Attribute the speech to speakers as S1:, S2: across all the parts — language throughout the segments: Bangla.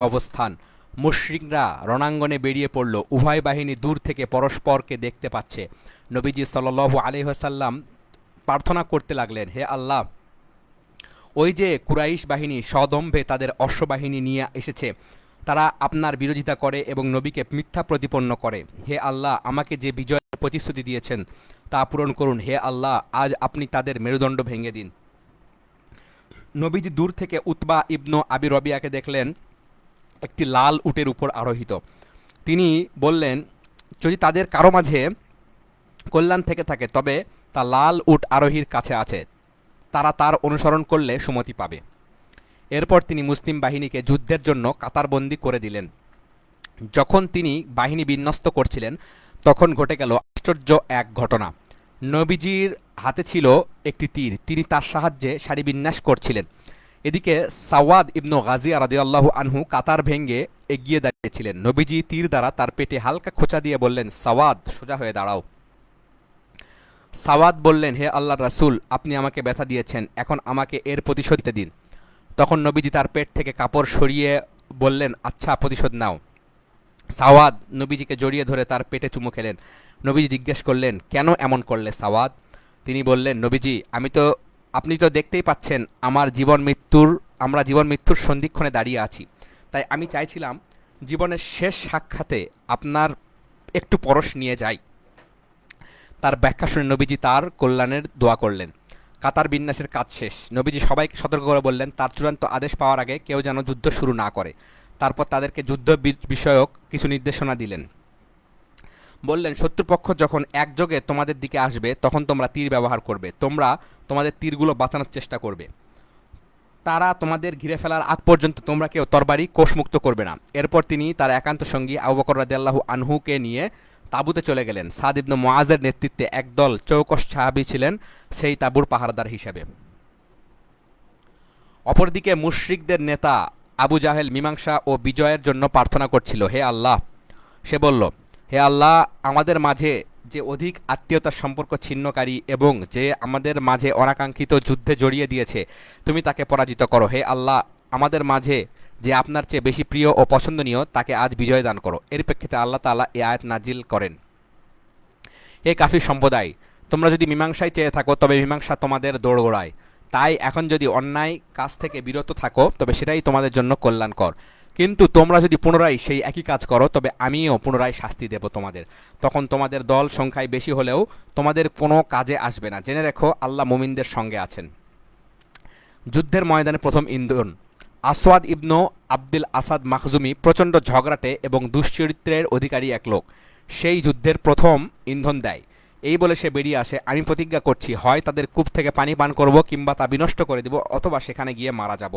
S1: অবস্থান। মুশরিকরা রণাঙ্গনে বেরিয়ে পড়ল। উভয় বাহিনী দূর থেকে পরস্পরকে দেখতে পাচ্ছে। নবীজি সাল্লাল্লাহু আলাইহি ওয়াসাল্লাম প্রার্থনা করতে লাগলেন, হে আল্লাহ, ওই যে কুরাইশ বাহিনী সদম্ভে তাদের অশ্ববাহিনী নিয়ে এসেছে, তারা আপনার বিরোধিতা করে এবং নবীকে মিথ্যা প্রতিপন্ন করে। হে আল্লাহ, আমাকে যে বিজয়ের প্রতিশ্রুতি দিয়েছেন তা পূরণ করুন। হে আল্লাহ, আজ আপনি তাদের মেরুদণ্ড ভেঙে দিন। নবীজি দূর থেকে উতবা ইবনু আবি রবিয়াকে দেখলেন, একটি লাল উটের উপর আরোহিত। তিনি বললেন, যদি তাদের কারো মাঝে কল্যাণ থেকে থাকে তবে তা লাল উট আরোহীর কাছে আছে, তারা তার অনুসরণ করলে সুমতি পাবে। এরপর তিনি মুসলিম বাহিনীকে যুদ্ধের জন্য কাতারবন্দি করে দিলেন। যখন তিনি বাহিনী বিন্যস্ত করছিলেন তখন ঘটে গেল আশ্চর্য এক ঘটনা। নবীজির হাতে ছিল একটি তীর, তিনি তার সাহায্যে সারি বিন্যাস করছিলেন। এদিকে সাওয়াদ ইবনু গাজিয়া রাদিয়াল্লাহু আনহু কাতার ভেঙ্গে এগিয়ে দাঁড়িয়েছিলেন। নবীজি তীর দ্বারা তার পেটে হালকা খোঁচা দিয়ে বললেন, সাওয়াদ, সোজা হয়ে দাঁড়াও। সাওয়াদ বললেন, হে আল্লাহর রাসূল, আপনি আমাকে ব্যথা দিয়েছেন, এখন আমাকে এর প্রতিশোধ দিন। তখন নবীজি তার পেট থেকে কাপড় সরিয়ে বললেন, আচ্ছা, প্রতিশোধ নাও। সাওয়াদ নবীজিকে জড়িয়ে ধরে তার পেটে চুমু খেলেন। নবীজি জিজ্ঞেস করলেন, কেন এমন করলে সাওয়াদ? তিনি বললেন, নবীজি, আপনি তো দেখতেই পাচ্ছেন আমরা জীবন মৃত্যুর সন্ধিক্ষণে দাঁড়িয়ে আছি, তাই আমি চাইছিলাম জীবনের শেষ সাক্ষাতে আপনার একটু পরশ নিয়ে যাই। তার ব্যাখ্যা শুনে নবীজি তার কল্যাণের দোয়া করলেন। কাতার বিন্যাসের কাজ শেষ। নবীজি সবাইকে সতর্ক করে বললেন, তার চূড়ান্ত আদেশ পাওয়ার আগে কেউ যেন যুদ্ধ শুরু না করে। তারপর তাদেরকে যুদ্ধ বিষয়ক কিছু নির্দেশনা দিলেন। বললেন, শত্রুপক্ষ যখন একযোগে তোমাদের দিকে আসবে তখন তোমরা তীর ব্যবহার করবে। তোমরা তোমাদের তীরগুলো বাঁচানোর চেষ্টা করবে। তারা তোমাদের ঘিরে ফেলার আগ পর্যন্ত তোমরা কেউ তরবারি কোষমুক্ত করবে না। এরপর তিনি তার একান্ত সঙ্গী আবু বকর রাদিয়াল্লাহু আনহুকে নিয়ে তাঁবুতে চলে গেলেন। সাদ ইবনে মুআযের নেতৃত্বে একদল চৌকস সাহাবী ছিলেন সেই তাঁবুর পাহারাদার হিসেবে। অপরদিকে মুশরিকদের নেতা আবু জাহেল মীমাংসা ও বিজয়ের জন্য প্রার্থনা করছিল। হে আল্লাহ, সে বলল, হে আল্লাহ, আমাদের মাঝে যে অধিক আত্মীয়তার সম্পর্ক ছিন্নকারী এবং যে আমাদের মাঝে অনাকাঙ্ক্ষিত যুদ্ধে জড়িয়ে দিয়েছে, তুমি তাকে পরাজিত করো। হে আল্লাহ, আমাদের মাঝে যে আপনার চেয়ে বেশি প্রিয় ও পছন্দনীয় তাকে আজ বিজয় দান করো। এর প্রেক্ষিতে আল্লাহ তাআলা এই আয়াত নাজিল করেন, হে কাফির সম্প্রদায়, তোমরা যদি মীমাংসায় চেয়ে থাকো তবে মীমাংসা তোমাদের দোরগোড়ায়। তাই এখন যদি অন্যায় কাজ থেকে বিরত থাকো তবে সেটাই তোমাদের জন্য কল্যাণকর। কিন্তু তোমরা যদি পুনরায় সেই একই কাজ করো তবে আমিও পুনরায় শাস্তি দেব তোমাদের। তখন তোমাদের দল সংখ্যায় বেশি হলেও তোমাদের কোনো কাজে আসবে না। জেনে রেখো, আল্লাহ মুমিনদের সঙ্গে আছেন। যুদ্ধের ময়দানে প্রথম ইন্ধন। আসওয়াদ ইবনু আব্দুল আসাদ মাখজুমি প্রচণ্ড ঝগড়াটে এবং দুশ্চরিত্রের অধিকারী এক লোক। সেই যুদ্ধের প্রথম ইন্ধন দেয়। এই বলে সে বেরিয়ে আসে, আমি প্রতিজ্ঞা করছি, হয় তাদের কূপ থেকে পানি পান করব কিংবা তা বিনষ্ট করে দেব, অথবা সেখানে গিয়ে মারা যাব।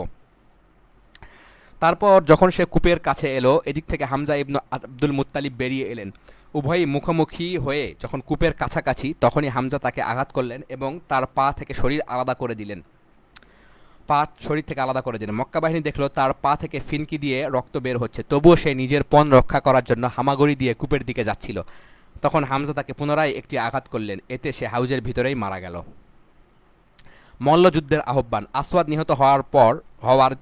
S1: তারপর যখন সে কূপের কাছে এলো, এদিক থেকে হামজা ইবনু আব্দুল মুত্তালিব বেরিয়ে এলেন। উভয়ই মুখোমুখি হয়ে যখন কূপের কাছাকাছি তখনই হামজা তাকে আঘাত করলেন এবং তার পা থেকে শরীর আলাদা করে দিলেন। মক্কা বাহিনী দেখলো তার পা থেকে ফিনকি দিয়ে রক্ত বের হচ্ছে, তবুও সে নিজের পণ রক্ষা করার জন্য হামাগুড়ি দিয়ে কূপের দিকে যাচ্ছিল। তখন হামজা তাকে পুনরায় একটি আঘাত করলেন, এতে সে হাউজের ভিতরেই মারা গেল। মল্লযুদ্ধের আহ্বান। আসওয়াদ নিহত হওয়ার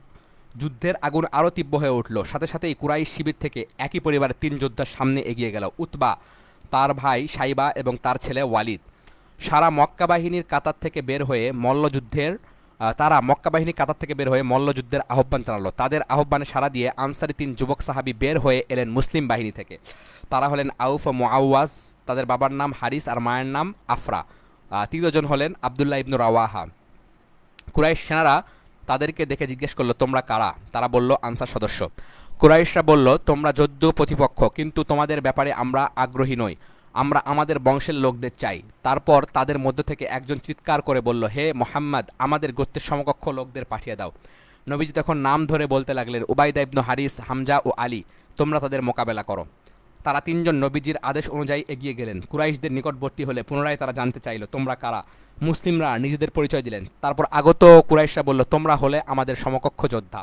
S1: যুদ্ধের আগুন আরও তীব্র হয়ে উঠল। সাথে সাথেই কুরাইশ শিবির থেকে একই পরিবারের তিন যোদ্ধার সামনে এগিয়ে গেল, উতবা, তার ভাই সাইবা এবং তার ছেলে ওয়ালিদ। সারা মক্কা বাহিনীর কাতার থেকে বের হয়ে মল্লযুদ্ধের আহ্বান জানালো। তাদের আহ্বানে সাড়া দিয়ে আনসারি তিন যুবক সাহাবী বের হয়ে এলেন মুসলিম বাহিনী থেকে। তারা হলেন আউফ ও মুআওয়াজ, তাদের বাবার নাম হারিস আর মায়ের নাম আফরা। তৃতীয়জন হলেন আবদুল্লাহ ইবনু রাওয়াহা। কুরাইশ সেনারা তাদেরকে দেখে জিজ্ঞেস করলো, তোমরা কারা? তারা বলল, আনসার সদস্য। কুরাইশরা বলল, তোমরা যুদ্ধ প্রতিপক্ষ, কিন্তু তোমাদের ব্যাপারে আমরা আগ্রহী নই, আমরা আমাদের বংশের লোকদের চাই। তারপর তাদের মধ্য থেকে একজন চিৎকার করে বলল, হে মুহাম্মদ, আমাদের গোত্রের সমকক্ষ লোকদের পাঠিয়ে দাও। নবীজি তখন নাম ধরে বলতে লাগলেন, উবাইদা ইবনু হারিস, হামজা ও আলী, তোমরা তাদের মোকাবেলা করো। তারা তিনজন নবীজির আদেশ অনুযায়ী এগিয়ে গেলেন। কুরাইশদের নিকটবর্তী হলে পুনরায় তারা জানতে চাইল, তোমরা কারা? মুসলিমরা নিজেদের পরিচয় দিলেন। তারপর আগত কুরাইশরা বলল, তোমরা হলে আমাদের সমকক্ষ যোদ্ধা।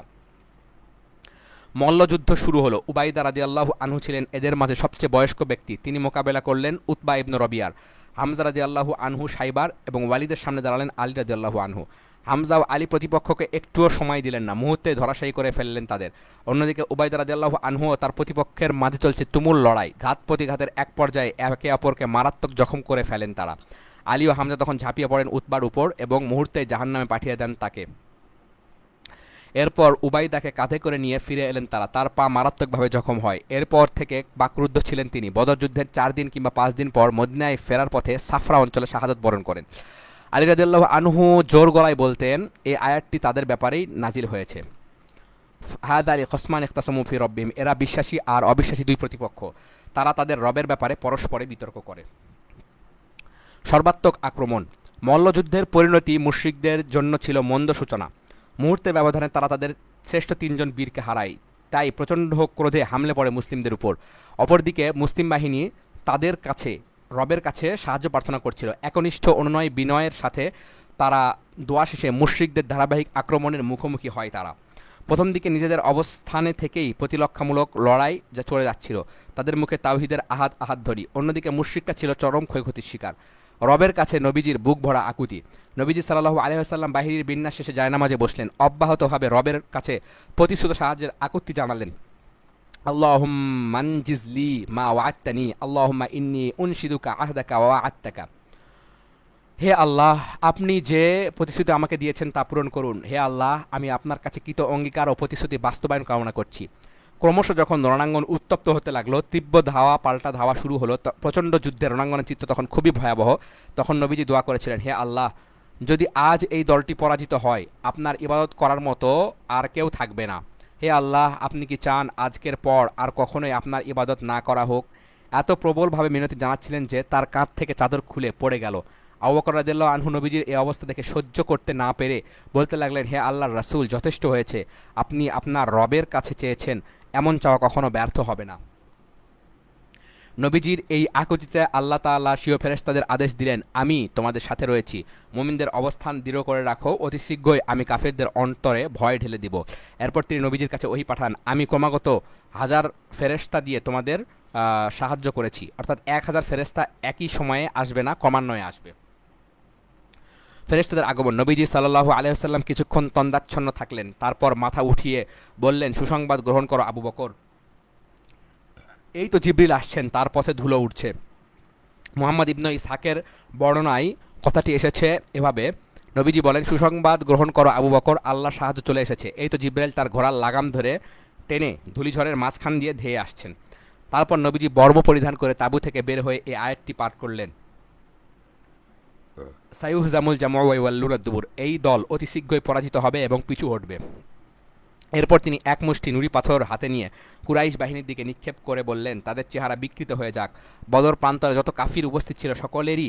S1: মল্লযুদ্ধ শুরু হলো। উবাইদা রাদিয়াল্লাহু আনহু ছিলেন এদের মাঝে সবচেয়ে বয়স্ক ব্যক্তি। তিনি মোকাবেলা করলেন উতবা ইবনু রবিয়ার। হামজা রাদিয়াল্লাহু আনহু সাইবার এবং ওয়ালিদের সামনে দাঁড়ালেন আলী রাদিয়াল্লাহু আনহু। হামজা ও আলী প্রতিপক্ষকে একটুও সময় দিলেন না, মুহূর্তে ধরাশায়ী করে ফেললেন তাদের। অন্যদিকে উবাইদা রাদিয়াল্লাহু আনহু ও তার প্রতিপক্ষের মাঝে চলছে তুমুল লড়াই। ঘাত প্রতিঘাতের এক পর্যায়ে একে অপরকে মারাত্মক জখম করে ফেলেন তারা। আলী ও হামজা তখন ঝাঁপিয়ে পড়েন উতবার উপর এবং মুহূর্তেই জাহান্নামে পাঠিয়ে দেন তাকে। এরপর উবাইদাকে কাঁধে করে নিয়ে ফিরে এলেন তারা। তার পা মারাত্মকভাবে জখম হয়। এরপর থেকে বাকরুদ্ধ ছিলেন তিনি। বদর যুদ্ধের 4 দিন কিংবা 5 দিন পর মদিনায় ফেরার পথে সাফরা অঞ্চলে শাহাদাত বরণ করেন। আলী রাদিয়াল্লাহু আনহু জোর গলায় বলতেন, এই আয়াতটি তাদের ব্যাপারেই নাজিল হয়েছে। হাদা আলী খসমান ইখতাসামু ফি রব্বিহিম, এরা বিশ্বাসী আর অবিশ্বাসী দুই প্রতিপক্ষ, তারা তাদের রবের ব্যাপারে পরস্পরে বিতর্ক করে। সর্বাত্মক আক্রমণ। মল্লযুদ্ধের পরিণতি মুশরিকদের জন্য ছিল মন্দ সূচনা। মুহূর্তের ব্যবধানে তারা তাদের শ্রেষ্ঠ 3 জন বীরকে হারায়। তাই প্রচণ্ড ক্রোধে হামলে পড়ে মুসলিমদের উপর। অপরদিকে মুসলিম বাহিনী তাদের কাছে রবের কাছে সাহায্য প্রার্থনা করছিল। একনিষ্ঠ অনুনয় বিনয়ের সাথে তারা দোয়া শেষে মুশরিকদের ধারাবাহিক আক্রমণের মুখোমুখি হয় তারা। প্রথম দিকে নিজেদের অবস্থানে থেকেই প্রতিরক্ষামূলক লড়াই যা চলে যাচ্ছিল, তাদের মুখে তাওহীদের আহাত আহাত ধরি। অন্যদিকে মুশরিকটা ছিল চরম ক্ষয়ক্ষতির শিকার। রবের কাছে নবীজির বুক ভরা আকুতি। নবীজি সাল্লাল্লাহু আলাইহি ওয়াসাল্লাম বাহিনীর বিন্যাস শেষে জায়নামাজে বসলেন, অব্যাহতভাবে রবের কাছে প্রতিশ্রুত সাহায্যের আকুতি জানালেন। আল্লাহুম্মা আনজিজলি মা ওয়া'আদতানি, আল্লাহুম্মা ইন্নী উনশিদুকা আহদাকা ওয়া ওয়া'আদতাকা। হে আল্লাহ, আপনি যে প্রতিশ্রুতি আমাকে দিয়েছেন তা পূরণ করুন। হে আল্লাহ, আমি আপনার কাছে কৃত অঙ্গীকার ও প্রতিশ্রুতি বাস্তবায়ন কামনা করছি। ক্রমশ যখন রণাঙ্গন উত্তপ্ত হতে লাগলো, তীব্র ধাওয়া পাল্টা ধাওয়া শুরু হলো, প্রচণ্ড যুদ্ধে রণাঙ্গনের চিত্র তখন খুবই ভয়াবহ। তখন নবীজি দোয়া করেছিলেন, হে আল্লাহ, যদি আজ এই দলটি পরাজিত হয়, আপনার ইবাদত করার মতো আর কেউ থাকবে না। হে আল্লাহ, আপনি কি চান আজকের পর আর কখনোই আপনার ইবাদত না করা হোক? এত প্রবলভাবে মিনতি জানাচ্ছিলেন যে তার কাঁধ থেকে চাদর খুলে পড়ে গেল। আবু বকর রাদিয়াল্লাহু আনহু নবীজির এই অবস্থা দেখে সহ্য করতে না পেরে বলতে লাগলেন, হে আল্লাহর রাসূল, যথেষ্ট হয়েছে। আপনি আপনার রবের কাছে চেয়েছেন, এমন চাওয়া কখনো ব্যর্থ হবে না। নবীজির এই আকুতিতে আল্লাহ তাআলা স্বীয় ফেরেশতাদের আদেশ দিলেন, আমি তোমাদের সাথে রয়েছি। মুমিনদের অবস্থান দৃঢ় করে রাখো, অতি শীঘ্রই আমি কাফেরদের অন্তরে ভয় ঢেলে দিব। এরপর তিনি নবীজির কাছে ওহী পাঠান, আমি ক্রমাগত 1000 ফেরেশতা দিয়ে তোমাদের সাহায্য করেছি। অর্থাৎ 1000 ফেরেশতা একই সময়ে আসবে না, ক্রমান্বয়ে আসবে। ফেরেশতাদের আগমন। নবীজি সাল্লাল্লাহু আলাইহি ওয়াসাল্লাম কিছুক্ষণ তন্দ্রাচ্ছন্ন থাকলেন। তারপর মাথা উঠিয়ে বললেন, সুসংবাদ গ্রহণ করো আবু বকর। এই তো জিবরিল আসছেন, তার পথে ধুলো উঠছে। মুহাম্মদ ইবনে ইসহাকের বর্ণনায় কথাটি এসেছে এভাবে, নবীজি বলেন, সুসংবাদ গ্রহণ করো আবু বকর, আল্লাহর সাহায্য চলে এসেছে। এই তো জিবরাইল তার ঘোড়ার লাগাম ধরে টেনে ধূলিঝড়ের মাঝখান দিয়ে ধেয়ে আসছেন। তারপর নবীজি বর্ম পরিধান করে তাঁবু থেকে বের হয়ে এই আয়াতটি পাঠ করলেন, সাইয়ুহজামুল জামউ ওয়া ইউওয়াল্লুনা দুবুর, এই দল অতি শীঘ্রই পরাজিত হবে এবং পিছু হটবে। এরপর তিনি এক মুষ্টি নুড়ি পাথর হাতে নিয়ে কুরাইশ বাহিনীর দিকে নিক্ষেপ করে বললেন, তাদের চেহারা বিকৃত হয়ে যাক। বদর প্রান্তরে যত কাফির উপস্থিত ছিল সকলেরই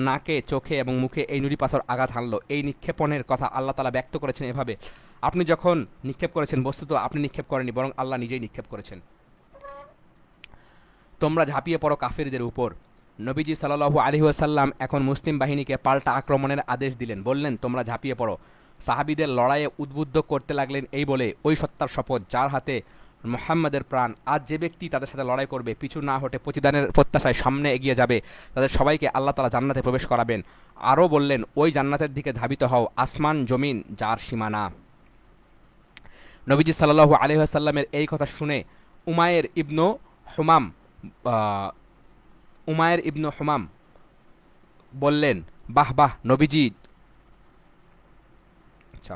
S1: নাকে, চোখে এবং মুখে এই নুড়ি পাথর আঘাত হানল। এই নিক্ষেপণের কথা আল্লাহ তাআলা ব্যক্ত করেছেন এভাবে, আপনি যখন নিক্ষেপ করেছেন, বস্তুত আপনি নিক্ষেপ করেননি, বরং আল্লাহ নিজেই নিক্ষেপ করেছেন। তোমরা ঝাঁপিয়ে পড়ো কাফিরদের উপর। নবীজি সাল্লাল্লাহু আলাইহি ওয়াসাল্লাম এখন মুসলিম বাহিনীকে পাল্টা আক্রমণের আদেশ দিলেন। বললেন, তোমরা ঝাঁপিয়ে পড়ো। সাহাবীদের লড়াইয়ে উদ্বুদ্ধ করতে লাগলেন এই বলে, ওই সত্তার শপথ যার হাতে মুহাম্মাদের প্রাণ, আজ যে ব্যক্তি তাদের সাথে লড়াই করবে, পিছু না হটে প্রতিদানের প্রত্যাশায় সামনে এগিয়ে যাবে, তাদের সবাইকে আল্লাহ তাআলা জান্নাতে প্রবেশ করাবেন। আরও বললেন, ওই জান্নাতের দিকে ধাবিত হও, আসমান জমিন যার সীমানা। নবীজি সাল্লাল্লাহু আলাইহি ওয়াসাল্লামের এই কথা শুনে উমায়ের ইবনু হুমাম বললেন, বাহ বাহ নবীজি। আচ্ছা,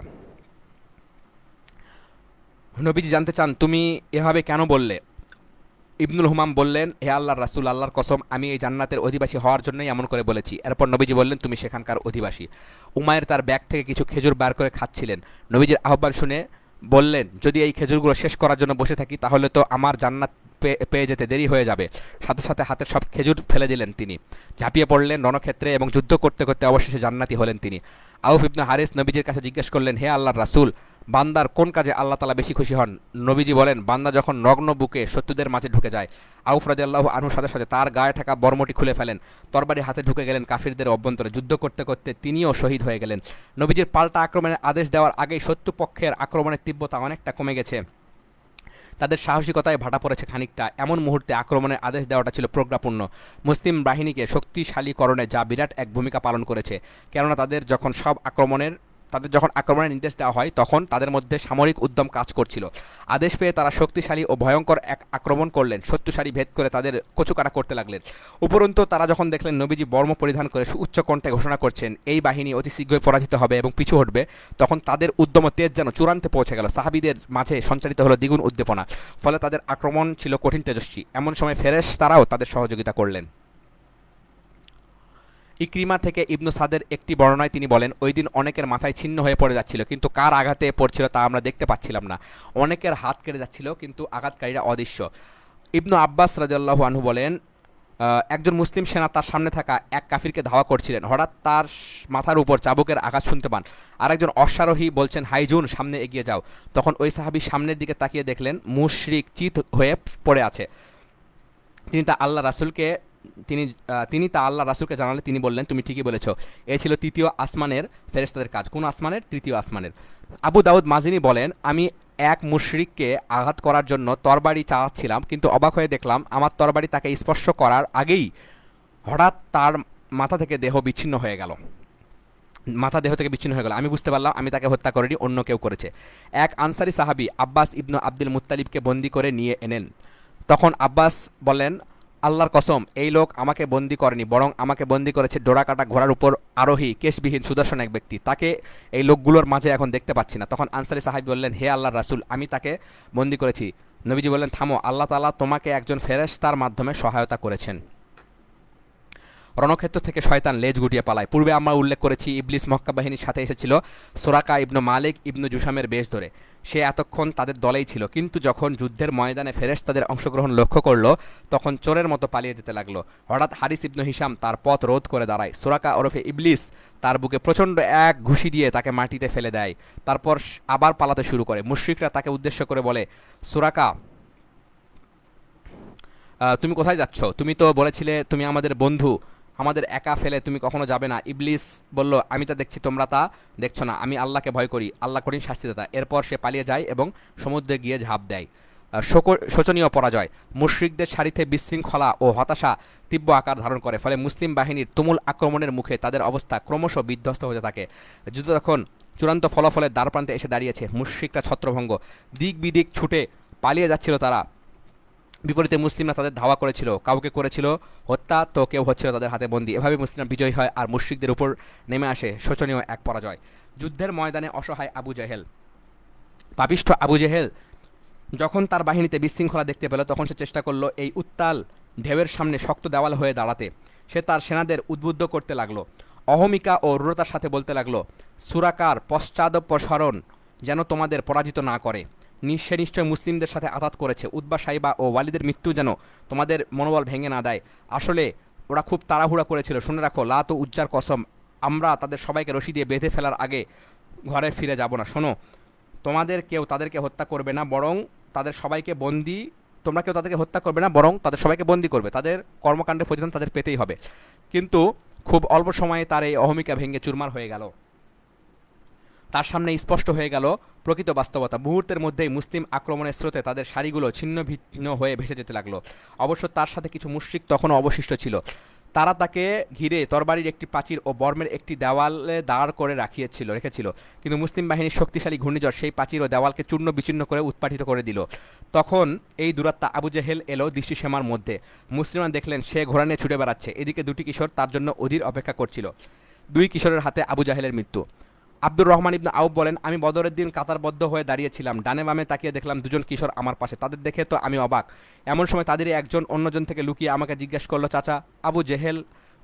S1: নবীজি জানতে চান, তুমি এভাবে কেন বললে? ইবনুল হুমাম বললেন, হে আল্লাহর রাসূল, আল্লাহর কসম, আমি এই জান্নাতের অধিবাসী হওয়ার জন্যই এমন করে বলেছি। এরপর নবীজি বললেন, তুমি সেখানকার অধিবাসী। উমায়ের তার ব্যাগ থেকে কিছু খেজুর বার করে খাচ্ছিলেন। নবীজির আহ্বান শুনে বললেন, যদি এই খেজুরগুলো শেষ করার জন্য বসে থাকি তাহলে তো আমার জান্নাত পেয়ে যেতে দেরি হয়ে যাবে। সাথে সাথে হাতের সব খেজুর ফেলে দিলেন তিনি। ঝাঁপিয়ে পড়লেন রণক্ষেত্রে এবং যুদ্ধ করতে করতে অবশেষে জান্নাতি হলেন তিনি। আউফ ইবনে হারিস নবীজির কাছে জিজ্ঞেস করলেন, হে আল্লাহর রাসূল, বান্দার কোন কাজে আল্লাহ তাআলা বেশি খুশি হন? নবীজি বলেন, বান্দা যখন নগ্ন বুকে শত্রুদের মাঝে ঢুকে যায়। আউফ রাদিয়াল্লাহু আনহুর সাথে সাথে তার গায়ে থাকা বর্মটি খুলে ফেলেন, তরবারি হাতে ঢুকে গেলেন কাফিরদের অভ্যন্তরে। যুদ্ধ করতে করতে তিনিও শহীদ হয়ে গেলেন। নবীজির পাল্টা আক্রমণের আদেশ দেওয়ার আগেই শত্রুপক্ষের আক্রমণের তীব্রতা অনেকটা কমে গেছে, তাদের সাহসিকতায় ভাটা পড়েছে খানিকটা। এমন মুহূর্তে আক্রমণের আদেশ দেওয়াটা ছিল প্রজ্ঞাপূর্ণ। মুসলিম বাহিনীকে শক্তিশালীকরণে যা বিরাট এক ভূমিকা পালন করেছে, কেননা তাদের যখন সব আক্রমণের তাদের যখন আক্রমণের নির্দেশ দেওয়া হয় তখন তাদের মধ্যে সামরিক উদ্যম কাজ করছিল। আদেশ পেয়ে তারা শক্তিশালী ও ভয়ঙ্কর এক আক্রমণ করলেন, শত্রুসারি ভেদ করে তাদের কচুকাটা করতে লাগলেন। উপরন্তু তারা যখন দেখলেন নবীজি বর্ম পরিধান করে উচ্চ কণ্ঠে ঘোষণা করছেন এই বাহিনী অতি শীঘ্রই পরাজিত হবে এবং পিছু হটবে, তখন তাদের উদ্যম তেজ যেন চূড়ান্তে পৌঁছে গেল। সাহাবীদের মাঝে সঞ্চারিত হলো দ্বিগুণ উদ্দীপনা, ফলে তাদের আক্রমণ ছিল কঠিন তেজস্বী। এমন সময় ফেরেশতারাও তাদের সহযোগিতা করলেন। ইকরিমা থেকে ইবনু সাদের একটি বর্ণনায় তিনি বলেন, ওই দিন অনেকের মাথায় ছিন্ন হয়ে পড়ে যাচ্ছিল, কিন্তু কার আঘাতে পড়ছিল তা আমরা দেখতে পাচ্ছিলাম না। অনেকের হাত কেটে যাচ্ছিল, কিন্তু আঘাতকারীরা অদৃশ্য। ইবনু আব্বাস রাদিয়াল্লাহু আনহু বলেন, একজন মুসলিম সেনা তার সামনে থাকা এক কাফিরকে ধাওয়া করছিলেন। হঠাৎ তার মাথার উপর চাবুকের আঘাত শুনতে পান। আরেকজন অশ্বারোহী বলছেন, হাইজুন, সামনে এগিয়ে যাও। তখন ওই সাহাবী সামনের দিকে তাকিয়ে দেখলেন মুশরিক চিত হয়ে পড়ে আছে। তিনি তা আল্লাহ রাসূলকে তা আল্লাহ রাসূলকে জানালে তিনি বললেন, তুমি ঠিকই বলেছ, এ ছিল তৃতীয় আসমানের ফেরেশতাদের কাজ। কোন আসমানের? তৃতীয় আসমানের। আবু দাউদ মাজিনী বলেন, আমি এক মুশরিককে আঘাত করার জন্য তরবারি চালাচ্ছিলাম, কিন্তু অবাক হয়ে দেখলাম আমার তরবারি তাকে স্পর্শ করার আগেই হঠাৎ তার মাথা থেকে দেহ বিচ্ছিন্ন হয়ে গেল। আমি বুঝতে পারলাম আমি তাকে হত্যা করিনি, অন্য কেউ করেছে। এক আনসারী সাহাবী আব্বাস ইবনু আব্দুল মুত্তালিবকে বন্দী করে নিয়ে এলেন। তখন আব্বাস বলেন, আল্লাহর কসম, এই লোক আমাকে বন্দী করেনি, বরং আমাকে বন্দী করেছে ডোরাকাটা ঘোড়ার উপর আরোহী কেশবিহীন সুদর্শন এক ব্যক্তি। তাকে এই লোকগুলোর মাঝে এখন দেখতে পাচ্ছি না। তখন আনসারী সাহাবী বললেন, হে আল্লাহর রাসূল, আমি তাকে বন্দী করেছি। নবীজি বললেন, থামো, আল্লাহ তাআলা তোমাকে একজন ফেরেশতার মাধ্যমে সহায়তা করেছেন। রণক্ষেত্র থেকে শয়তান লেজ গুটিয়ে পালায়। পূর্বে আমরা উল্লেখ করেছি ইবলিস মক্কা বাহিনীর সাথে এসেছিল সুরাকা ইবনু মালিক ইবনু জুশামের বেশ ধরে। সে এতক্ষণ তাদের দলেই ছিল, কিন্তু যখন যুদ্ধের ময়দানে ফেরেশতাদের অংশগ্রহণ লক্ষ্য করলো তখন চোরের মতো পালিয়ে যেতে লাগলো। হঠাৎ হারিস ইবনু হিশাম তার পথ রোধ করে দাঁড়ায়। সুরাকা ওরফে ইবলিস তার বুকে প্রচণ্ড এক ঘুষি দিয়ে তাকে মাটিতে ফেলে দেয়। তারপর আবার পালাতে শুরু করে। মুশরিকরা তাকে উদ্দেশ্য করে বলে, সুরাকা, তুমি কোথায় যাচ্ছ? তুমি তো বলেছিলে তুমি আমাদের বন্ধু, আমাদের একা ফেলে তুমি কখনো যাবে না। ইবলিস বলল, আমি তা দেখছি, তোমরা তা দেখছো না। আমি আল্লাহকে ভয় করি, আল্লাহ কঠিন শাস্তিদাতা। এরপর সে পালিয়ে যায় এবং সমুদ্রে গিয়ে ঝাঁপ দেয়। শোচনীয় পরাজয়। মুশরিকদের সারিতে বিশৃঙ্খলা ও হতাশা তীব্র আকার ধারণ করে, ফলে মুসলিম বাহিনীর তুমুল আক্রমণের মুখে তাদের অবস্থা ক্রমশ বিধ্বস্ত হতে থাকে। যুদ্ধ তখন চূড়ান্ত ফলাফলের দ্বারপ্রান্তে এসে দাঁড়িয়েছে। মুশরিকরা ছত্রভঙ্গ, দিক বিদিক ছুটে পালিয়ে যাচ্ছিল তারা। বিপরীতে মুসলিমরা তাদের ধাওয়া করেছিল, কাউকে করেছিল হত্যা, তো কেউ হচ্ছিল তাদের হাতে বন্দী। এভাবে মুসলিমরা বিজয়ী হয় আর মুশরিকদের উপর নেমে আসে শোচনীয় এক পরাজয়। যুদ্ধের ময়দানে অসহায় আবু জেহেল। পাপিষ্ঠ আবু জেহেল যখন তার বাহিনীতে বিশৃঙ্খলা দেখতে পেল তখন সে চেষ্টা করলো এই উত্তাল ঢেউয়ের সামনে শক্ত দেওয়াল হয়ে দাঁড়াতে। সে তার সেনাদের উদ্বুদ্ধ করতে লাগলো, অহমিকা ও রূঢ়তার সাথে বলতে লাগলো, সুরাকার পশ্চাদপসরণ যেন তোমাদের পরাজিত না করে। সে নিশ্চয় মুসলিমদের সাথে আঘাত করেছে। উতবা, সাইবা ও ওয়ালিদের মৃত্যু যেন তোমাদের মনোবল ভেঙে না দেয়। আসলে ওরা খুব তাড়াহুড়া করেছিল। শুনে রাখো, লাত ও উজ্জার কসম, আমরা তাদের সবাইকে রশি দিয়ে বেঁধে ফেলার আগে ঘরে ফিরে যাব না। শোনো, তোমাদের কেউ তাদেরকে হত্যা করবে না, বরং তাদের সবাইকে বন্দি তোমরা কেউ তাদেরকে হত্যা করবে না, বরং তাদের সবাইকে বন্দি করবে। তাদের কর্মকাণ্ডের প্রতিদান তাদের পেতেই হবে। কিন্তু খুব অল্প সময়ে তার এই অহমিকা ভেঙে চুরমার হয়ে গেল। তার সামনে স্পষ্ট হয়ে গেল প্রকৃত বাস্তবতা। মুহূর্তের মধ্যেই মুসলিম আক্রমণের স্রোতে তাদের সারিগুলো ছিন্ন ভিন্ন হয়ে ভেসে যেতে লাগলো। অবশ্য তার সাথে কিছু মুশরিক তখনও অবশিষ্ট ছিল। তারা তাকে ঘিরে তরবারির একটি প্রাচীর ও বর্মের একটি দেওয়ালে দাঁড় করে রেখেছিল। কিন্তু মুসলিম বাহিনীর শক্তিশালী ঘূর্ণিঝড় সেই প্রাচীর ও দেওয়ালকে চূর্ণ বিচূর্ণ করে উৎপাটিত করে দিল। তখন এই দুরাত্মা আবু জেহেল এলো দৃষ্টিসীমার মধ্যে। মুসলিমরা দেখলেন সে ঘোড়া নিয়ে ছুটে বেড়াচ্ছে। এদিকে দুটি কিশোর তার জন্য অধীর অপেক্ষা করছিল। দুই কিশোরের হাতে আবু জাহেলের মৃত্যু। আব্দুর রহমান ইবনে আউফ বলেন, আমি বদরের দিন কাতারবদ্ধ হয়ে দাঁড়িয়েছিলাম। ডানে বামে তাকিয়ে দেখলাম দুজন কিশোর আমার পাশে। তাদের দেখে তো আমি অবাক। এমন সময় তাদেরই একজন অন্যজন থেকে লুকিয়ে আমাকে জিজ্ঞেস করলো, চাচা, আবু জেহেল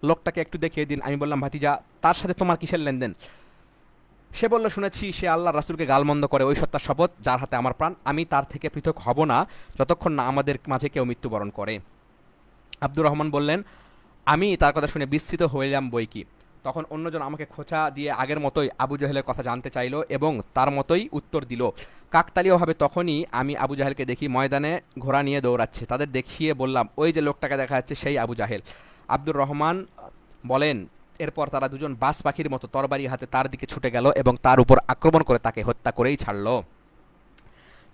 S1: লোকটাকে একটু দেখিয়ে দিন। আমি বললাম, ভাতিজা, তার সাথে তোমার কিসের লেনদেন? সে বলল, শুনেছি সে আল্লাহ রাসূলকে গালমন্দ করে। ওই সত্তার শপথ যার হাতে আমার প্রাণ, আমি তার থেকে পৃথক হব না যতক্ষণ না আমাদের মাঝে কেউ মৃত্যুবরণ করে। আব্দুর রহমান বললেন, আমি তার কথা শুনে বিস্মিত হইলাম বই কি। তখন অন্যজন আমাকে খোঁচা দিয়ে আগের মতোই আবু জাহেলের কথা জানতে চাইল এবং তার মতোই উত্তর দিল। কাকতালীয়ভাবে তখনই আমি আবু জাহেলকে দেখি ময়দানে ঘোড়া নিয়ে দৌড়াচ্ছে। তাদের দেখিয়ে বললাম, ওই যে লোকটাকে দেখা যাচ্ছে সেই আবু জাহেল। আব্দুর রহমান বলেন, এরপর তারা দুজন বাজ পাখির মতো তরবারি হাতে তার দিকে ছুটে গেল এবং তার উপর আক্রমণ করে তাকে হত্যা করেই ছাড়ল।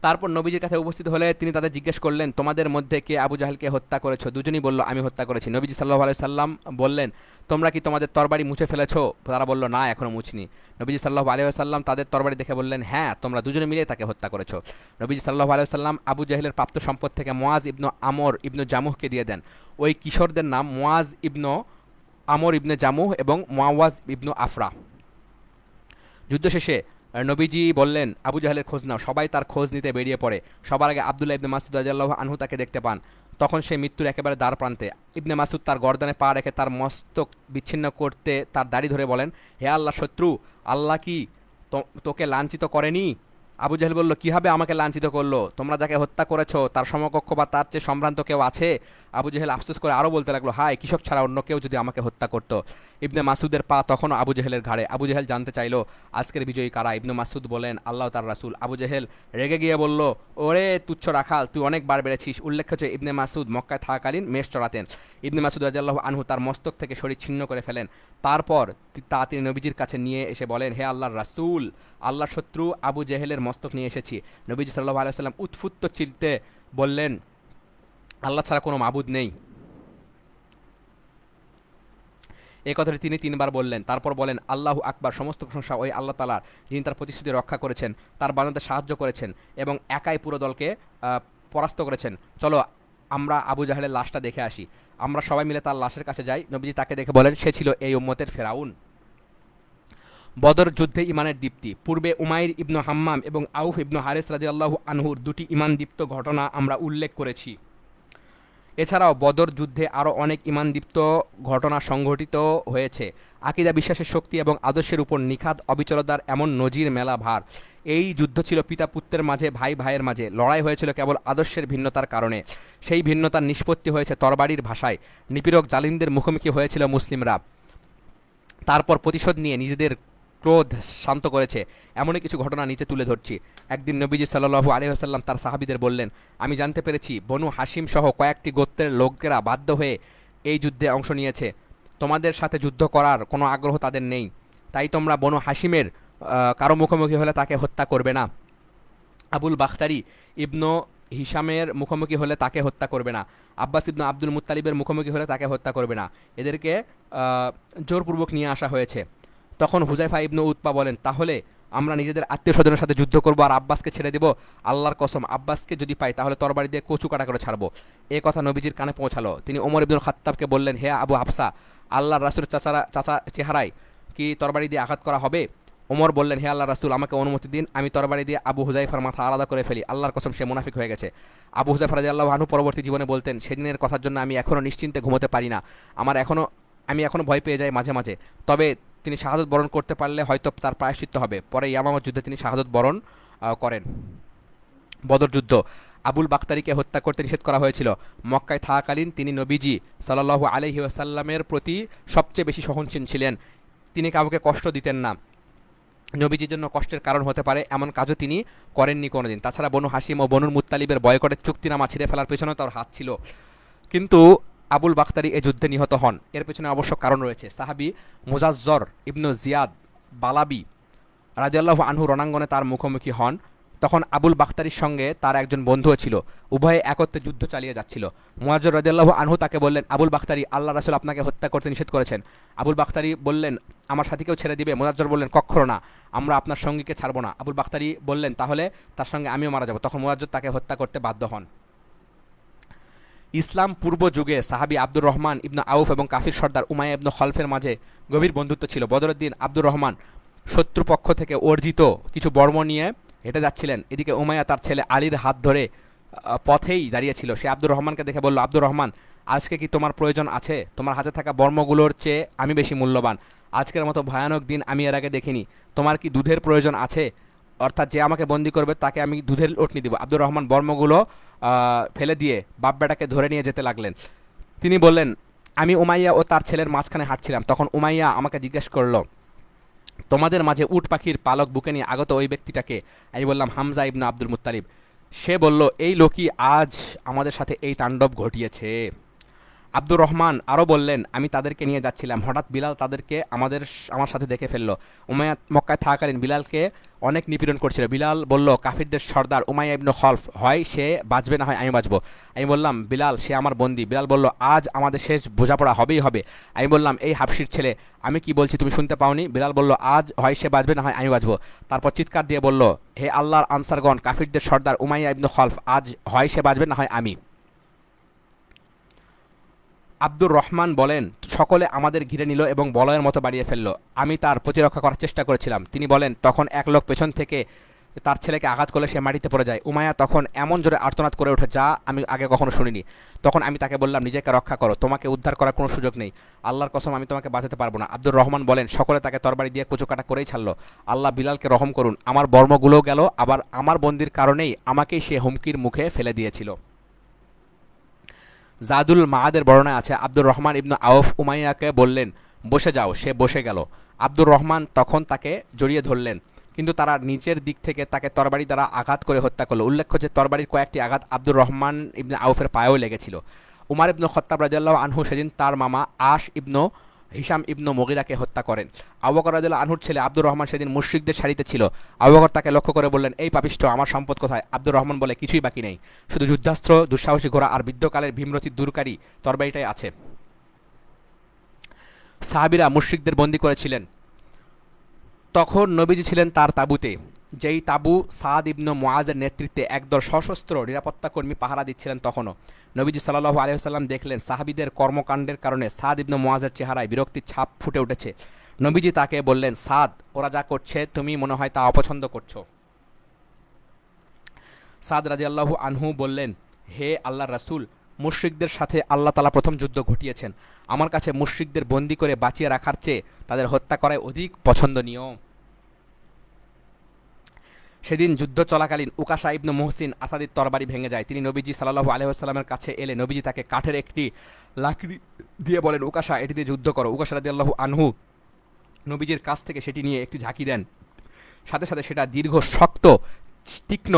S1: তারপর নবীজির কাছে উপস্থিত হলে তিনি তাদের জিজ্ঞেস করলেন, তোমাদের মধ্যে কে আবু জাহেলকে হত্যা করেছো? দুজনই বলল, আমি হত্যা করেছি। নবীজি সাল্লাল্লাহু আলাইহি সাল্লাম বললেন, তোমরা কি তোমাদের তরবারি মুছে ফেলেছো? তারা বলল, না, এখনো মুছিনি। নবীজি সাল্লাল্লাহু আলাইহি সাল্লাম তাদের তরবারি দেখে বললেন, হ্যাঁ, তোমরা দুজনে মিলে তাকে হত্যা করেছো। নবীজি সাল্লাল্লাহু আলাইহি সাল্লাম আবু জাহেলের প্রাপ্ত সম্পদ থেকে মুআজ ইবনু আমর ইবনু জামুহকে দিয়ে দেন। ওই কিশোরদের নাম মুআজ ইবনু আমর ইবনে জামুহ এবং মুআওয়াজ ইবনু আফরা। যুদ্ধ শেষে নবীজি বললেন, আবু জাহেলের খোঁজ নাও। সবাই তার খোঁজ নিতে বেরিয়ে পড়ে। সবার আগে আব্দুল্লাহ ইবনে মাসউদ রাদিয়াল্লাহু আনহু তাকে দেখতে পান। তখন সে মৃত্যুর একেবারে দ্বার প্রান্তে। ইবনে মাসউদ তার গর্দানে পা রেখে তার মস্তক বিচ্ছিন্ন করতে তার দাড়ি ধরে বলেন, হে আল্লাহ শত্রু, আল্লাহ কি তোকে লাঞ্ছিত করেনি? আবু জাহেল বলল, কিভাবে আমাকে লাঞ্ছিত করলো? তোমরা যাকে হত্যা করেছো তার সমকক্ষ বা তার চেয়ে সম্ভ্রান্ত কেউ আছে? আবু জাহেল আফসোস করে আরও বলতে লাগলো, হায়, কৃষক ছাড়া অন্য কেউ যদি আমাকে হত্যা করতো। ইবনে মাসুদের পা তখনও আবু জাহেলের ঘাড়ে। আবু জাহেল জানতে চাইলো, আজকের বিজয়ী কারা? ইবনে মাসুদ বলেন, আল্লাহ তার রাসূল। আবু জাহেল রেগে গিয়ে বলল, ওরে তুচ্ছ রাখাল, তুই অনেকবার বেড়েছিস। উল্লেখ্য যে ইবনে মাসুদ মক্কায় থাকাকালীন মেষ চড়াতেন। ইবনে মাসুদ রাদিয়াল্লাহু আনহু তার মস্তক থেকে শরীর ছিন্ন করে ফেলেন। তারপর তিনি নবীজির কাছে নিয়ে এসে বলেন, হে আল্লাহর রাসূল, আল্লাহর শত্রু আবু জেহেলের মস্তক নিয়ে এসেছি। নবীজি সাল্লাল্লাহু আলাইহি ওয়াসাল্লাম উৎফুত্ত চিলতে বললেন, আল্লাহ ছাড়া কোনো মাবুদ নেই। এই কথাটি তিনি তিনবার বললেন। তারপর বলেন, আল্লাহু আকবার, সমস্ত প্রশংসা ওই আল্লাহ তাআলার, যিনি তার প্রতিশ্রুতি রক্ষা করেছেন, তার বান্দাদের সাহায্য করেছেন এবং একাই পুরো দলকে পরাস্ত করেছেন। চলো আমরা আবু জাহেলের লাশটা দেখে আসি। আমরা সবাই মিলে তার লাশের কাছে যাই। নবীজি তাকে দেখে বলেন, সে ছিল এই উম্মতের ফেরাউন। বদর যুদ্ধে ইমানের দীপ্তি। পূর্বে উমাইর ইবনু হাম্মাম এবং আউফ ইবনু হারিস রাদিয়াল্লাহু আনহুর দুটি ইমানদীপ্ত ঘটনা আমরা উল্লেখ করেছি। এছাড়াও বদর যুদ্ধে আরও অনেক ইমানদীপ্ত ঘটনা সংঘটিত হয়েছে। আকিদা, বিশ্বাসের শক্তি এবং আদর্শের উপর নিখাদ অবিচলতার এমন নজির মেলা ভার। এই যুদ্ধ ছিল পিতা পুত্রের মাঝে, ভাই ভাইয়ের মাঝে। লড়াই হয়েছিল কেবল আদর্শের ভিন্নতার কারণে। সেই ভিন্নতার নিষ্পত্তি হয়েছে তরবারির ভাষায়। নিপীড়ক জালিমদের মুখোমুখি হয়েছিল মুসলিমরা। তারপর প্রতিশোধ নিয়ে নিজেদের ক্রোধ শান্ত করেছে। এমনই কিছু ঘটনা নিচে তুলে ধরছি। একদিন নবীজি সাল্লাল্লাহু আলাইহি ওয়াসাল্লাম তার সাহাবীদের বললেন, আমি জানতে পেরেছি বনু হাশিম সহ কয়েকটি গোত্রের লোকেরা বাধ্য হয়ে এই যুদ্ধে অংশ নিয়েছে। তোমাদের সাথে যুদ্ধ করার কোনো আগ্রহ তাদের নেই। তাই তোমরা বনু হাশিমের কারো মুখোমুখি হলে তাকে হত্যা করবে না। আবুল বাখতারি ইবনু হিশামের মুখোমুখি হলে তাকে হত্যা করবে না। আব্বাস ইবনু আব্দুল মুত্তালিবের মুখোমুখি হলে তাকে হত্যা করবে না। এদেরকে জোরপূর্বক নিয়ে আসা হয়েছে। তখন হুজাইফা ইবনু উতবা বলেন, তাহলে আমরা নিজেদের আত্মীয় স্বজনের সাথে যুদ্ধ করবো আর আব্বাসকে ছেড়ে দেব? আল্লাহর কসম, আব্বাসকে যদি পাই তাহলে তরবারি দিয়ে কচু কাটা করে ছাড়বো। এ কথা নবীজির কানে পৌঁছালো। তিনি ওমর ইবনুল খাত্তাবকে বললেন, হে আবু হাফসা, আল্লাহর রাসূলের চাচা চেহারায় কি তরবারি দিয়ে আঘাত করা হবে? ওমর বললেন, হে আল্লাহর রাসূল, আমাকে অনুমতি দিন, আমি তরবারি দিয়ে আবু হুজাইফার মাথা আলাদা করে ফেলি। আল্লাহর কসম, সে মুনাফিক হয়ে গেছে। আবু হুজাইফা রাদিয়াল্লাহু আনহু পরবর্তী জীবনে বলতেন, সেদিনের কথার জন্য আমি এখনও নিশ্চিন্তে ঘুমোতে পারি না। আমি এখনও ভয় পেয়ে যাই মাঝে মাঝে। তবে তিনি শাহাদত বরণ করতে পারলে হয়তো তার প্রায়শ্চিত্ত হবে। পরে ইয়ামামা যুদ্ধে তিনি শাহাদত বরণ করেন। বদর যুদ্ধ। আবুল বাখতারিকে হত্যা করতে নিষেধ করা হয়েছিল। মক্কায় থাকাকালীন তিনি নবীজি সাল্লাল্লাহু আলাইহি ওয়াসাল্লামের প্রতি সবচেয়ে বেশি সহনশীল ছিলেন। তিনি কাউকে কষ্ট দিতেন না। নবীজির জন্য কষ্টের কারণ হতে পারে এমন কাজও তিনি করেননি কোনোদিন। তাছাড়া বনু হাশিম ও বনুর মুত্তালিবের বয়কটের চুক্তিনামা ছিঁড়ে ফেলার পেছনেও তার হাত ছিল। কিন্তু আবুল বাখতারি এ যুদ্ধে নিহত হন। এর পেছনে অবশ্য কারণ রয়েছে। সাহাবী মুজাজ্জর ইবনু জিয়াদ বালাবি রাদিয়াল্লাহু আনহু রণাঙ্গনে তার মুখোমুখি হন। তখন আবুল বাখতারির সঙ্গে তার একজন বন্ধুও ছিল। উভয়ে একত্রে যুদ্ধ চালিয়ে যাচ্ছিল। মুয়াজ্জর রাদিয়াল্লাহু আনহু তাকে বললেন, আবুল বাখতারি, আল্লাহ রাসূল আপনাকে হত্যা করতে নিষেধ করেছেন। আবুল বাখতারি বললেন, আমার সাথীকেও ছেড়ে দিবে? মুয়াজ্জর বললেন, কখনো না, আমরা আপনার সঙ্গীকে ছাড়ব না। আবুল বাখতারি বললেন, তাহলে তার সঙ্গে আমিও মারা যাব। তখন মুয়াজ্জর তাকে হত্যা করতে বাধ্য হন। ইসলাম পূর্ব যুগে সাহাবী আব্দুর রহমান ইবনু আউফ এবং কাফির সর্দার উমাইয়া ইবনু খলফের মাঝে গভীর বন্ধুত্ব ছিল। বদরের দিন আব্দুর রহমান শত্রুপক্ষ থেকে অর্জিত কিছু বর্ম নিয়ে হেঁটে যাচ্ছিলেন। এদিকে উমাইয়া তার ছেলে আলীর হাত ধরে পথেই দাঁড়িয়েছিল। সে আব্দুর রহমানকে দেখে বলল, আব্দুর রহমান, আজকে কি তোমার প্রয়োজন আছে? তোমার হাতে থাকা বর্মগুলোর চেয়ে আমি বেশি মূল্যবান। আজকের মতো ভয়ানক দিন আমি এর আগে দেখিনি। তোমার কি দুধের প্রয়োজন আছে? অর্থাৎ যে আমাকে বন্দি করবে তাকে আমি দুধের লোটনি দিব। আব্দুর রহমান বর্মগুলো ফেলে দিয়ে বাপ বেটাকে ধরে নিয়ে যেতে লাগলেন। তিনি বললেন, আমি উমাইয়া ও তার ছেলের মাঝখানে হাঁটছিলাম। তখন উমাইয়া আমাকে জিজ্ঞেস করলো, তোমাদের মাঝে উট পাখির পালক বুকে নিয়ে আগত ওই ব্যক্তিটাকে? আমি বললাম, হামজা ইবনু আব্দুল মুত্তালিব। সে বলল, এই লোকই আজ আমাদের সাথে এই তাণ্ডব ঘটিয়েছে। আব্দুর রহমান আরও বললেন, আমি তাদেরকে নিয়ে যাচ্ছিলাম, হঠাৎ বিলাল তাদেরকে আমার সাথে দেখে ফেলল। উমাইয়া মক্কায় থাকাকালীন বিলালকে অনেক নিপীড়ন করছিল। বিলাল বলল, কাফিরদের সর্দার উমাইয়া ইবনু খলফ, হয় সে বাঁচবে না হয় আমি বাঁচব। আমি বললাম, বিলাল সে আমার বন্দী। বিলাল বলল, আজ আমাদের শেষ বোঝাপড়া হবেই হবে। আমি বললাম, এই হাবশির ছেলে, আমি কি বলছি তুমি শুনতে পাওনি? বিলাল বলল, আজ হয় সে বাঁচবে না হয় আমি বাঁচব। তারপর চিৎকার দিয়ে বলল, হে আল্লাহর আনসারগণ, কাফিরদের সর্দার উমাইয়া ইবনু খলফ, আজ হয় সে বাঁচবে না হয় আমি। আব্দুর রহমান বলেন, সকলে আমাদের ঘিরে নিল এবং বলয়ের মতো বাড়িয়ে ফেলল। আমি তার প্রতিরক্ষা করার চেষ্টা করেছিলাম। তিনি বলেন, তখন এক লোক পেছন থেকে তার ছেলেকে আঘাত করলে সে মাটিতে পড়ে যায়। উমাইয়া তখন এমন জোরে আর্তনাদ করে ওঠে যা আমি আগে কখনো শুনিনি। তখন আমি তাকে বললাম, নিজেকে রক্ষা করো, তোমাকে উদ্ধার করার কোনো সুযোগ নেই। আল্লাহর কসম, আমি তোমাকে বাঁচাতে পারবো না। আব্দুর রহমান বলেন, সকলে তাকে তরবারি দিয়ে কুচোকাটা করেই ছাড়লো। আল্লাহ বিলালকে রহম করুন, আমার বর্মগুলোও গেল, আবার আমার বন্দির কারণেই আমাকেই সে হুমকির মুখে ফেলে দিয়েছিল। জাদুল মাআদের বর্ণনায় আছে, আব্দুর রহমান ইবনু আউফ উমাইয়াকে বললেন, বসে যাও। সে বসে গেল। আব্দুর রহমান তখন তাকে জড়িয়ে ধরলেন, কিন্তু তারা নিচের দিক থেকে তাকে তরবারি দ্বারা আঘাত করে হত্যা করল। উল্লেখ্য যে তরবারির কয়েকটি আঘাত আব্দুর রহমান ইবনে আউফের পায়েও লেগেছিল। উমার ইবনু খত্তাব রাদিয়াল্লাহু আনহু সেদিন তার মামা আশ ইবনু হিশাম ইবনু মুগিরাকে হত্যা করেন। আবু বকর রাদিয়াল্লাহু আনহুর ছেলে আব্দুর রহমান সেদিন মুশরিকদের সারিতে ছিল। আবু বকর তাকে লক্ষ্য করে বললেন, এই পাপিষ্ঠ, আমার সম্পদ কোথায়? আব্দুর রহমান বলে, কিছুই বাকি নেই, শুধু যুদ্ধাস্ত্র, দুঃসাহসী ঘোড়া আর বৃদ্ধকালের ভীমরতি দূরকারী তরবারিটাই আছে। সাহাবীরা মুশরিকদের বন্দী করেছিলেন। তখন নবীজি ছিলেন তার তাঁবুতে, যেই তাঁবু সাদ ইবনু মুআজের নেতৃত্বে একদল সশস্ত্র নিরাপত্তাকর্মী পাহারা দিচ্ছিলেন। তখনও নবীজি সাল্লাল্লাহু আলাইহি ওয়াসাল্লাম দেখলেন সাহাবীদের কর্মকাণ্ডের কারণে সাদ ইবনু মুআজের চেহারায় বিরক্তির ছাপ ফুটে উঠেছে। নবীজি তাকে বললেন, সাদ, ওরা যা করছে তুমি মনে হয় তা অপছন্দ করছো। সাদ রাদিয়াল্লাহু আনহু বললেন, হে আল্লাহর রাসূল, মুশরিকদের সাথে আল্লাহ তাআলা প্রথম যুদ্ধ ঘটিয়েছেন। আমার কাছে মুশরিকদের বন্দী করে বাঁচিয়ে রাখার চেয়ে তাদের হত্যা করাই অধিক পছন্দনীয়। সেদিন যুদ্ধ চলাকালীন উকাশা ইবনু মুহসিন আসাদির তরবারি ভেঙে যায়। তিনি নবীজি সাল্লাল্লাহু আলাইহি ওয়াসাল্লামের কাছে এলে নবীজি তাকে কাঠের একটি লাকড়ি দিয়ে বলেন, উকাশা, এটি দিয়ে যুদ্ধ করো। উকাশা রাদিয়াল্লাহু আনহু নবীজির কাছ থেকে সেটি নিয়ে একটি ঝাঁকি দেন। সাথে সাথে সেটা দীর্ঘ, শক্ত, তীক্ষ্ণ,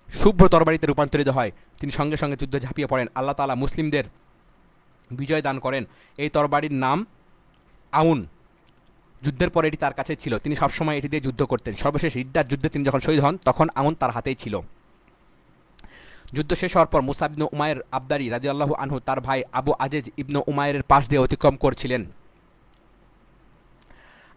S1: শুভ্র তরবারিতে রূপান্তরিত হয়। তিনি সঙ্গে সঙ্গে যুদ্ধে ঝাঁপিয়ে পড়েন। আল্লাহ তাআলা মুসলিমদের বিজয় দান করেন। এই তরবারির নাম আউন। যুদ্ধের পরে এটি তার কাছে ছিল, তিনি সবসময় এটি দিয়ে যুদ্ধ করতেন। সর্বশেষ রিদ্দার যুদ্ধে তিনি যখন শহীদ হন তখন আউন তার হাতেই ছিল। যুদ্ধ শেষ হওয়ার পর মুসআব ইবনু উমাইর আবদারি রাদিয়াল্লাহু আনহু তার ভাই আবু আজেজ ইবনু উমাইরের পাশ দিয়ে অতিক্রম করছিলেন।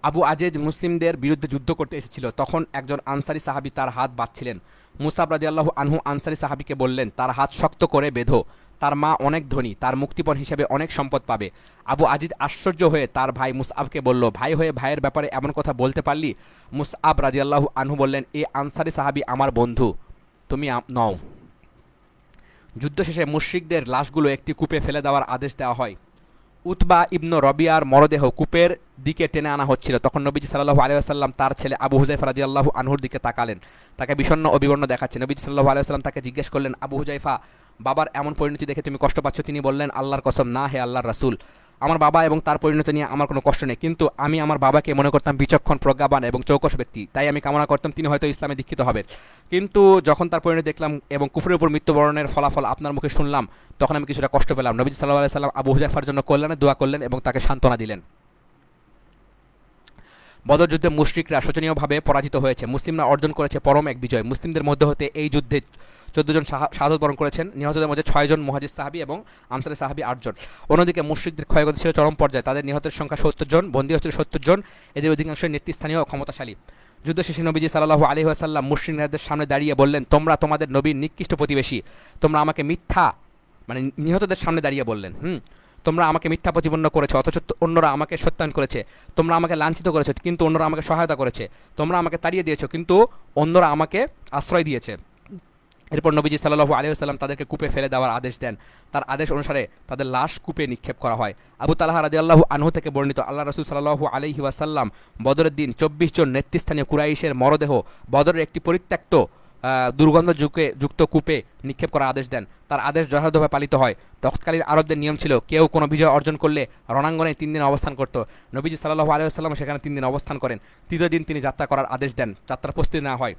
S1: আবু আজেজ মুসলিমদের বিরুদ্ধে যুদ্ধ করতে এসেছিল। তখন একজন আনসারী সাহাবী তার হাত বাঁধছিলেন। মুসআব রাদিয়াল্লাহু আনহু আনসারী সাহাবীকে বললেন, তার হাত শক্ত করে বেঁধো, তার মা অনেক ধনী, তার মুক্তিপণ হিসেবে অনেক সম্পদ পাবে। আবু আজিজ আশ্চর্য হয়ে তার ভাই মুসআবকে বলল, ভাই হয়ে ভাইয়ের ব্যাপারে এমন কথা বলতে পারলি? মুসআব রাদিয়াল্লাহু আনহু বললেন, এ আনসারী সাহাবী আমার বন্ধু, তুমি নও। যুদ্ধ শেষে মুশরিকদের লাশগুলো একটি কূপে ফেলে দেওয়ার আদেশ দেওয়া হয়। উতবা ইবনু রবিয়ার মরদেহ কূপের দিকে টেনে আনা হচ্ছিল। তখন নবীজি সাল্লাল্লাহু আলাইহি ওয়াসাল্লাম তার ছেলে আবু হুযায়ফা রাদিয়াল্লাহু আনহুর দিকে তাকালেন। তাকে বিষণ্ণ ও বিবর্ণ দেখাচ্ছে। নবীজি সাল্লাল্লাহু আলাইহি ওয়াসাল্লাম তাকে জিজ্ঞেস করলেন, আবু হুযায়ফা, বাবার এমন পরিণতি দেখে তুমি কষ্ট পাচ্ছ? তিনি বললেন, আল্লাহর কসম, না হে আল্লাহর রাসূল, আমার বাবা এবং তার পরিণতি নিয়ে আমার কোনো কষ্ট নেই, কিন্তু আমি আমার বাবাকে মনে করতাম বিচক্ষণ, প্রজ্ঞাবান এবং চৌকস ব্যক্তি, তাই আমি কামনা করতাম তিনি হয়তো ইসলামে দীক্ষিত হবেন। কিন্তু যখন তার পরিণতি দেখলাম এবং কুফরের উপর মৃত্যুবরণের ফলাফল আপনার মুখে শুনলাম, তখন আমি কিছুটা কষ্ট পেলাম। নবীজি সাল্লাল্লাহু আলাইহি ওয়াসাল্লাম আবু হুযায়ফার জন্য কল্যাণের দোয়া করলেন এবং তাকে সান্ত্বনা দিলেন। বদর যুদ্ধে মুশরিকরা শোচনীয়ভাবে পরাজিত হয়েছে। মুসলিমরা অর্জন করেছে পরম এক বিজয়। মুসলিমদের মধ্যে হতে এই যুদ্ধে 14 জন শাহাদাত বরণ করেছেন। নিহতদের মধ্যে 6 জন মুহাজির সাহাবী এবং আনসারী সাহাবী 8 জন। অন্যদিকে মুশরিকদের ক্ষয়ক্ষতি ছিল চরম পর্যায়ে। তাদের নিহতের সংখ্যা 70 জন, বন্দী হচ্ছিল 70 জন। এদের অধিকাংশই নেতৃস্থানীয় ও ক্ষমতাশালী। যুদ্ধ শেষে নবীজি সাল্লাল্লাহু আলাইহি ওয়াসাল্লাম মুশরিকদের সামনে দাঁড়িয়ে বললেন, তোমরা তোমাদের নবীর নিকৃষ্ট প্রতিবেশী, তোমরা আমাকে মিথ্যা, মানে নিহতদের সামনে দাঁড়িয়ে বললেন, তোমরা আমাকে মিথ্যা প্রতিপন্ন করেছো, অথচ অন্যরা আমাকে সত্যায়ন করেছে। তোমরা আমাকে লাঞ্ছিত করেছো, কিন্তু অন্যরা আমাকে সহায়তা করেছে। তোমরা আমাকে তাড়িয়ে দিয়েছো, কিন্তু অন্যরা আমাকে আশ্রয় দিয়েছে। এরপর নবীজি সাল্লাল্লাহু আলাইহি ওয়াসাল্লাম তাদেরকে কূপে ফেলে দেওয়ার আদেশ দেন। তার আদেশ অনুসারে তাদের লাশ কূপে নিক্ষেপ করা হয়। আবু তালহা রাদিয়াল্লাহু আনহু থেকে বর্ণিত, আল্লাহ রাসূল সাল্লাল্লাহু আলাইহি ওয়াসাল্লাম বদরের দিন 24 জন নেতৃস্থানীয় কুরাইশের মরদেহ বদরের একটি পরিত্যক্ত দুর্গন্ধ যুক্ত কূপে নিক্ষেপ করার আদেশ দেন। তার আদেশ যথাযথভাবে পালিত হয়। তৎকালীন আরবদের নিয়ম ছিল, কেউ কোনো বিজয় অর্জন করলে রণাঙ্গনে 3 দিন অবস্থান করত। নবীজি সাল্লাল্লাহু আলাইহি ওয়াসাল্লাম সেখানে 3 দিন অবস্থান করেন। তৃতীয় দিন তিনি যাত্রা করার আদেশ দেন। যাত্রার প্রস্তুতি নেওয়া হয়।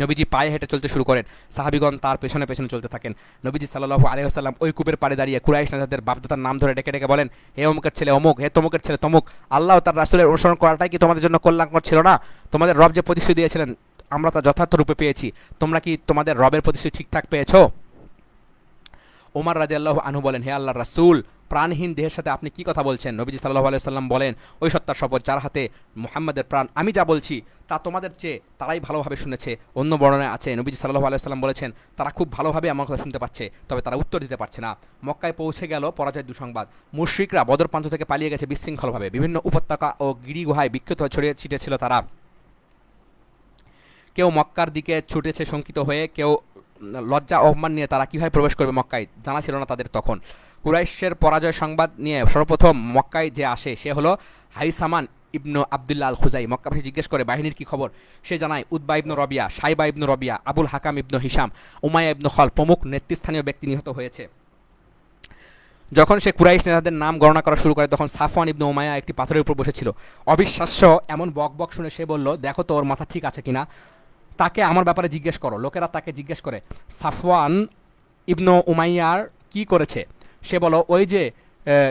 S1: নবীজি পায়ে হেঁটে চলতে শুরু করেন, সাহাবীগণ তার পেছনে পেছনে চলতে থাকেন। নবীজি সাল্লাল্লাহু আলাইহি ওয়াসাল্লাম ওই কূপের পাড়ে দাঁড়িয়ে কুরাইশ নেতাদের বাপদাদার নাম ধরে ডেকে ডেকে বলেন, হে অমুকের ছেলে অমুক, হে তমুকের ছেলে তমুক, আল্লাহ ও তার রাসূলের অনুসরণ করাটাই কি তোমাদের জন্য কল্যাণকর ছিল না? তোমাদের রব যে প্রতিশ্রুতি দিয়েছিলেন আমরা তা যথার্থ রূপে পেয়েছি, তোমরা কি তোমাদের রবের প্রতিশ্রুতি ঠিকঠাক পেয়েছো? ওমর রাদিয়াল্লাহু আনহু বলেন, হে আল্লাহর রাসূল, প্রাণহীন দেহের সাথে আপনি কি কথা বলছেন? নবীজি সাল্লাল্লাহু আলাইহি সাল্লাম বলেন, ওই সত্তার শপথ যার হাতে মুহাম্মাদের প্রাণ, আমি যা বলছি তা তোমাদের চেয়ে তারাই ভালোভাবে শুনেছে। অন্য বর্ণনায় আছে নবীজি সাল্লাল্লাহু আলাইহি সাল্লাম বলেছেন, তারা খুব ভালোভাবে আমার কথা শুনতে পাচ্ছে, তবে তারা উত্তর দিতে পারছে না। মক্কায় পৌঁছে গেল পরাজয়ের দুঃসংবাদ। মুশরিকরা বদর প্রান্ত থেকে পালিয়ে গেছে বিশৃঙ্খলভাবে, বিভিন্ন উপত্যকা ও গিরিগুহায় বিক্ষত হয়ে ছড়িয়ে ছিটে ছিল তারা। কেউ মক্কার দিকে ছুটেছে শঙ্কিত হয়ে, কেউ লজ্জা অপমান নিয়ে তারা কীভাবে প্রবেশ করবে মক্কায় জানা ছিল না তাদের তখন। কুরাইশের পরাজয় সংবাদ নিয়ে সর্বপ্রথম মক্কায় যে আসে সে হলো হাইসামান ইবনু আবদুল্লাহ আল খুজাই। মক্কাবাসী জিজ্ঞেস করে বাহিনীর কি খবর? সে জানায় উতবা ইবনু রবিয়া, সাইবা ইবনু রবিয়া, আবুল হাকাম ইবনু হিসাম, উমাইয়া ইবনু খল প্রমুখ নেতৃস্থানীয় ব্যক্তি নিহত হয়েছে। যখন সে কুরাইশ নেতাদের নাম গণনা করা শুরু করে তখন সাফওয়ান ইবনু উমাইয়া একটি পাথরের উপর বসেছিল। অবিশ্বাস্য এমন বক বক শুনে সে বলল, দেখো তো ওর মাথা ঠিক আছে কিনা, তাকে আমার ব্যাপারে জিজ্ঞেস করো। লোকেরা তাকে জিজ্ঞেস করে সাফওয়ান ইবনু উমাইয়ার কি করেছে। সে বলো, ওই যে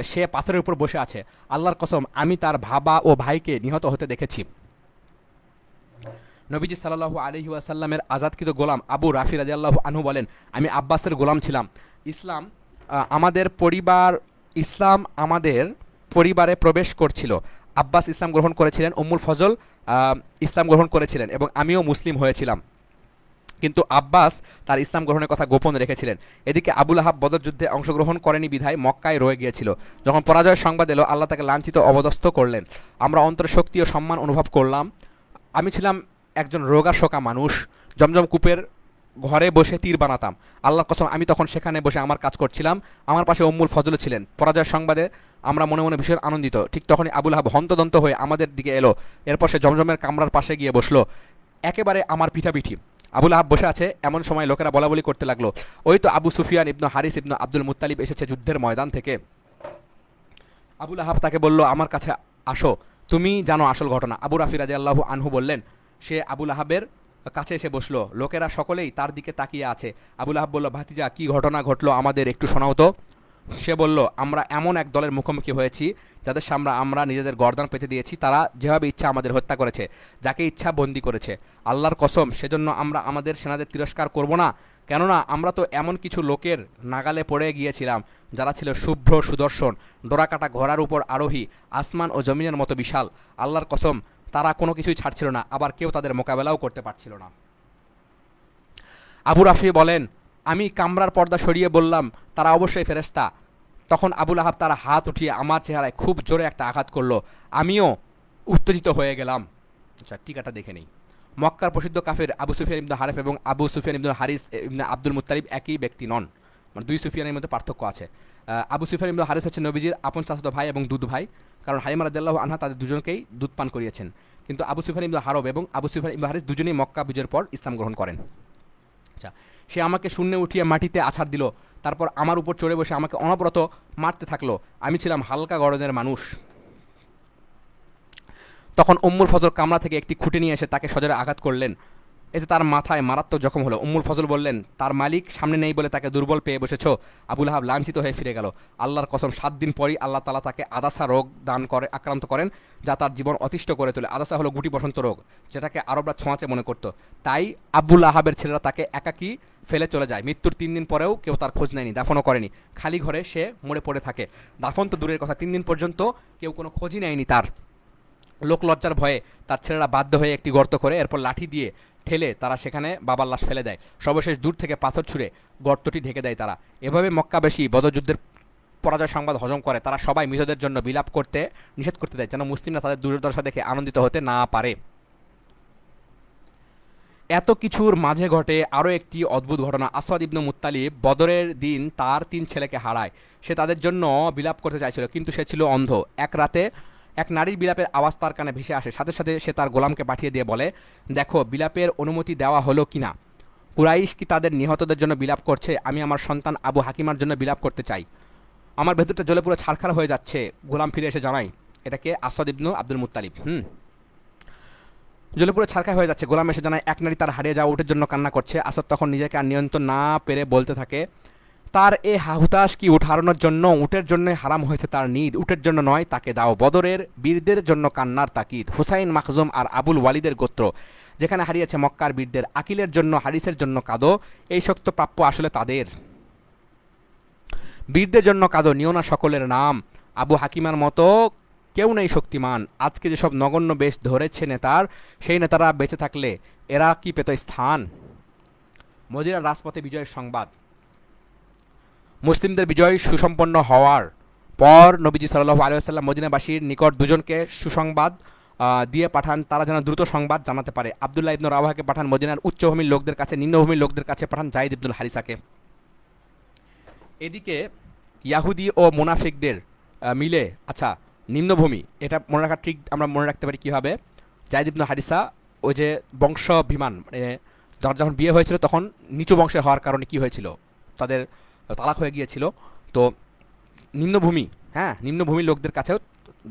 S1: সে পাথরের উপর বসে আছে, আল্লাহর কসম আমি তার বাবা ও ভাইকে নিহত হতে দেখেছি। নবীজি সাল্লাল্লাহু আলাইহি ওয়াসাল্লামের আজাদকৃত গোলাম আবু রাফি রাদিয়াল্লাহু আনহু বলেন, আমি আব্বাসের গোলাম ছিলাম। ইসলাম আমাদের পরিবারে প্রবেশ করছিল। আব্বাস ইসলাম গ্রহণ করেছিলেন, উম্মুল ফজল ইসলাম গ্রহণ করেছিলেন এবং আমিও মুসলিম হয়েছিলাম, কিন্তু আব্বাস তার ইসলাম গ্রহণের কথা গোপন রেখেছিলেন। এদিকে আবুল আহাব বদর যুদ্ধে অংশগ্রহণ করেনি বিধায় মক্কায় রয়ে গিয়েছিল। যখন পরাজয়ের সংবাদ এলো আল্লাহ তাকে লাঞ্ছিত অবদস্থ করলেন। আমরা অন্তরে শক্তি ও সম্মান অনুভব করলাম। আমি ছিলাম একজন রোগা শোকা মানুষ, জমজম কূপের ঘরে বসে তীর বানাতাম। আল্লাহর কসম আমি তখন সেখানে বসে আমার কাজ করছিলাম। আমার পাশে উম্মুল ফজল ছিলেন। পরাজয়ের সংবাদে আমরা মনে মনে ভীষণ আনন্দিত। ঠিক তখনই আবুল আহাব হন্তদন্ত হয়ে আমাদের দিকে এলো। এরপর সে জমজমের কামরার পাশে গিয়ে বসলো, একেবারে আমার পিঠাপিঠি। আবুল আহাব বসে আছে এমন সময় লোকেরা বলাবলি করতে লাগলো, ওই তো আবু সুফিয়ান ইবনু হারিস ইবনু আব্দুল মুত্তালিব এসেছে যুদ্ধের ময়দান থেকে। আবুল আহাব তাকে বলল, আমার কাছে আসো, তুমি জানো আসল ঘটনা। আবু রাফি রাদিয়াল্লাহু আনহু বললেন। সে আবুল আহাবের কাছে এসে বসলো। লোকেরা সকলেই তার দিকে তাকিয়ে আছে। আবুল আহাব বলল, ভাতিজা কি ঘটনা ঘটলো আমাদের একটু শোনাও তো। সে বলল, আমরা এমন এক দলের মুখোমুখি হয়েছি যাদের সামনে আমরা নিজেদের গর্দান পেতে দিয়েছি। তারা যেভাবে ইচ্ছা আমাদের হত্যা করেছে, যাকে ইচ্ছা বন্দি করেছে। আল্লাহর কসম সেজন্য আমরা আমাদের সেনাদের তিরস্কার করব না, কেননা আমরা তো এমন কিছু লোকের নাগালে পড়ে গিয়েছিলাম যারা ছিল শুভ্র সুদর্শন, ডোরাকাটা ঘোড়ার উপর আরোহী, আসমান ও জমিনের মতো বিশাল। আল্লাহর কসম তারা কোনো কিছুই ছাড়ছিল না, আবার কেউ তাদের মোকাবেলাও করতে পারছিল না। আবু রাফি বলেন, আমি কামরার পর্দা সরিয়ে বললাম, তারা অবশ্যই ফেরেশতা। তখন আবুল আহাব তারা হাত উঠিয়ে আমার চেহারায় খুব জোরে একটা আঘাত করলো। আমিও উত্তেজিত হয়ে গেলাম। আচ্ছা, টিকাটা দেখে নেই। মক্কার প্রসিদ্ধ কাফের আবু সুফিয়ান ইবনু হারেফ এবং আবু সুফিয়ান ইবনু হারিস ইবনু আব্দুল মুত্তালিব একই ব্যক্তি নন, মানে দুই সুফিয়ানের মধ্যে পার্থক্য আছে। আবু সুফিয়ান ইবনু হারিস হচ্ছে নবীজির আপন চাচাতো ভাই এবং দুধ ভাই, কারণ হালিমা রাদিয়াল্লাহু আনহা তাদের দুজনকেই দুধ পান করিয়েছেন। কিন্তু আবু সুফিয়ান ইবনু হারব এবং আবু সুফিয়ান ইবনু হারিস দুজনেই মক্কা বিজয়ের পর ইসলাম গ্রহণ করেন। আচ্ছা, সে আমাকে শূন্যে উঠিয়ে মাটিতে আছাড় দিল, তারপর আমার উপর চড়ে বসে আমাকে অনবরত মারতে থাকলো। আমি ছিলাম হালকা গড়নের মানুষ। তখন উম্মুল ফজল কামরা থেকে একটি খুঁটি নিয়ে এসে তাকে সজোরে আঘাত করলেন। এতে তার মাথায় মারাত্মক জখম হলো। উম্মুল ফজল বললেন, তার মালিক সামনে নেই বলে তাকে দুর্বল পেয়ে বসেছ। আবুল আহাব লাঞ্ছিত হয়ে ফিরে গেল। আল্লাহর কসম 7 দিন পরই আল্লাহ তাআলা তাকে আদাসা রোগ আক্রান্ত করেন, যা তার জীবন অতিষ্ঠ করে তোলে। আদাসা হলো গুটি বসন্ত রোগ, যেটাকে আরবরা ছোঁয়াচে মনে করত। তাই আবুল আহাবের ছেলেরা তাকে একাকী ফেলে চলে যায়। মৃত্যুর 3 দিন পরেও কেউ তার খোঁজ নেয়নি, দাফনও করেনি। খালি ঘরে সে মরে পড়ে থাকে। দাফন তো দূরের কথা, 3 দিন পর্যন্ত কেউ কোনো খোঁজই নেয়নি তার। লোক লজ্জার ভয়ে তার ছেলেরা বাধ্য হয়ে একটি গর্ত করে এরপর লাঠি দিয়ে ঠেলে তারা সেখানে বাবার লাশ ফেলে দেয়। সর্বশেষ দূর থেকে পাথর ছুঁড়ে গর্তটি ঢেকে দেয় তারা। এভাবে মক্কাবাসী বদর যুদ্ধের পরাজয় সংবাদ হজম করে। তারা সবাই মৃতদের জন্য বিলাপ করতে নিষেধ করতে দেয়, যেন মুসলিমরা তাদের দুর্দশা দেখে আনন্দিত হতে না পারে। এত কিছুর মাঝে ঘটে আরও একটি অদ্ভুত ঘটনা। আসাদ ইবনু মুত্তালিব বদরের দিন তার 3 ছেলেকে হারায়। সে তাদের জন্য বিলাপ করতে চাইছিল, কিন্তু সে ছিল অন্ধ। এক রাতে এক নারীর বিলাপের আওয়াজ তার কানে ভেসে আসে। সাথে সাথে সে তার গোলামকে পাঠিয়ে দিয়ে বলে, দেখো বিলাপের অনুমতি দেওয়া হলো কিনা। কুরাইশ কি তাদের নিহতদের জন্য বিলাপ করছে? আমি আমার সন্তান আবু হাকিমার জন্য বিলাপ করতে চাই। আমার ভেতরটা জ্বলে পুরো ছারখার হয়ে যাচ্ছে। গোলাম ফিরে এসে জানাই, এটাকে আসাদ ইবনু আব্দুল মুত্তালিব। জ্বলে পুরো ছারখার হয়ে যাচ্ছে। গোলাম এসে জানায় এক নারী তার হারিয়ে যাওয়া উটের জন্য কান্না করছে। আসাদ তখন নিজেকে আর নিয়ন্ত্রণ না পেরে বলতে থাকে, তার এ হুতাশ কি উট হারানোর জন্য? উটের জন্য হারাম হয়েছে তার নিদ, উটের জন্য নয়, তাকে দাও বদরের বীরদের জন্য কান্নার তাকিদ। হুসাইন, মাখজুম আর আবুল ওয়ালিদের গোত্র যেখানে হারিয়েছে মক্কার বীরদের, আকিলের জন্য হারিসের জন্য কাঁদো, এই শক্ত প্রাপ্য আসলে তাদের। বীরদের জন্য কাঁদো, নিও না সকলের নাম, আবু হাকিমার মতো কেউ নেই শক্তিমান। আজকে যেসব নগণ্য বেশ ধরেছে নেতার, সেই নেতারা বেঁচে থাকলে এরা কি পেত স্থান? মদিনার রাজপথে বিজয়ের সংবাদ। মুসলিমদের বিজয় সুসম্পন্ন হওয়ার পর নবীজি সাল্লাল্লাহু আলাইহি ওয়াসাল্লাম মদিনাবাসীর নিকট দুজনকে সুসংবাদ দিয়ে পাঠান, তারা যেন দ্রুত সংবাদ জানাতে পারে। আব্দুল্লাহ ইবনে রাওয়াহাকে পাঠান মদিনার উচ্চভূমির লোকদের কাছে, নিম্নভূমির লোকদের কাছে পাঠান যায়েদ ইবনুল হারিসাকে। এদিকে ইয়াহুদি ও মুনাফিকদের মিলে, আচ্ছা নিম্নভূমি, এটা মনে রাখার ঠিক আমরা মনে রাখতে পারি কীভাবে। যায়েদ ইবনুল হারিসা ওই যে বংশাভিমান, মানে যার যখন বিয়ে হয়েছিল তখন নিচু বংশের হওয়ার কারণে কি হয়েছিল, তাদের তালাক হয়ে গিয়েছিল। তো নিম্নভূমি, হ্যাঁ নিম্নভূমির লোকদের কাছেও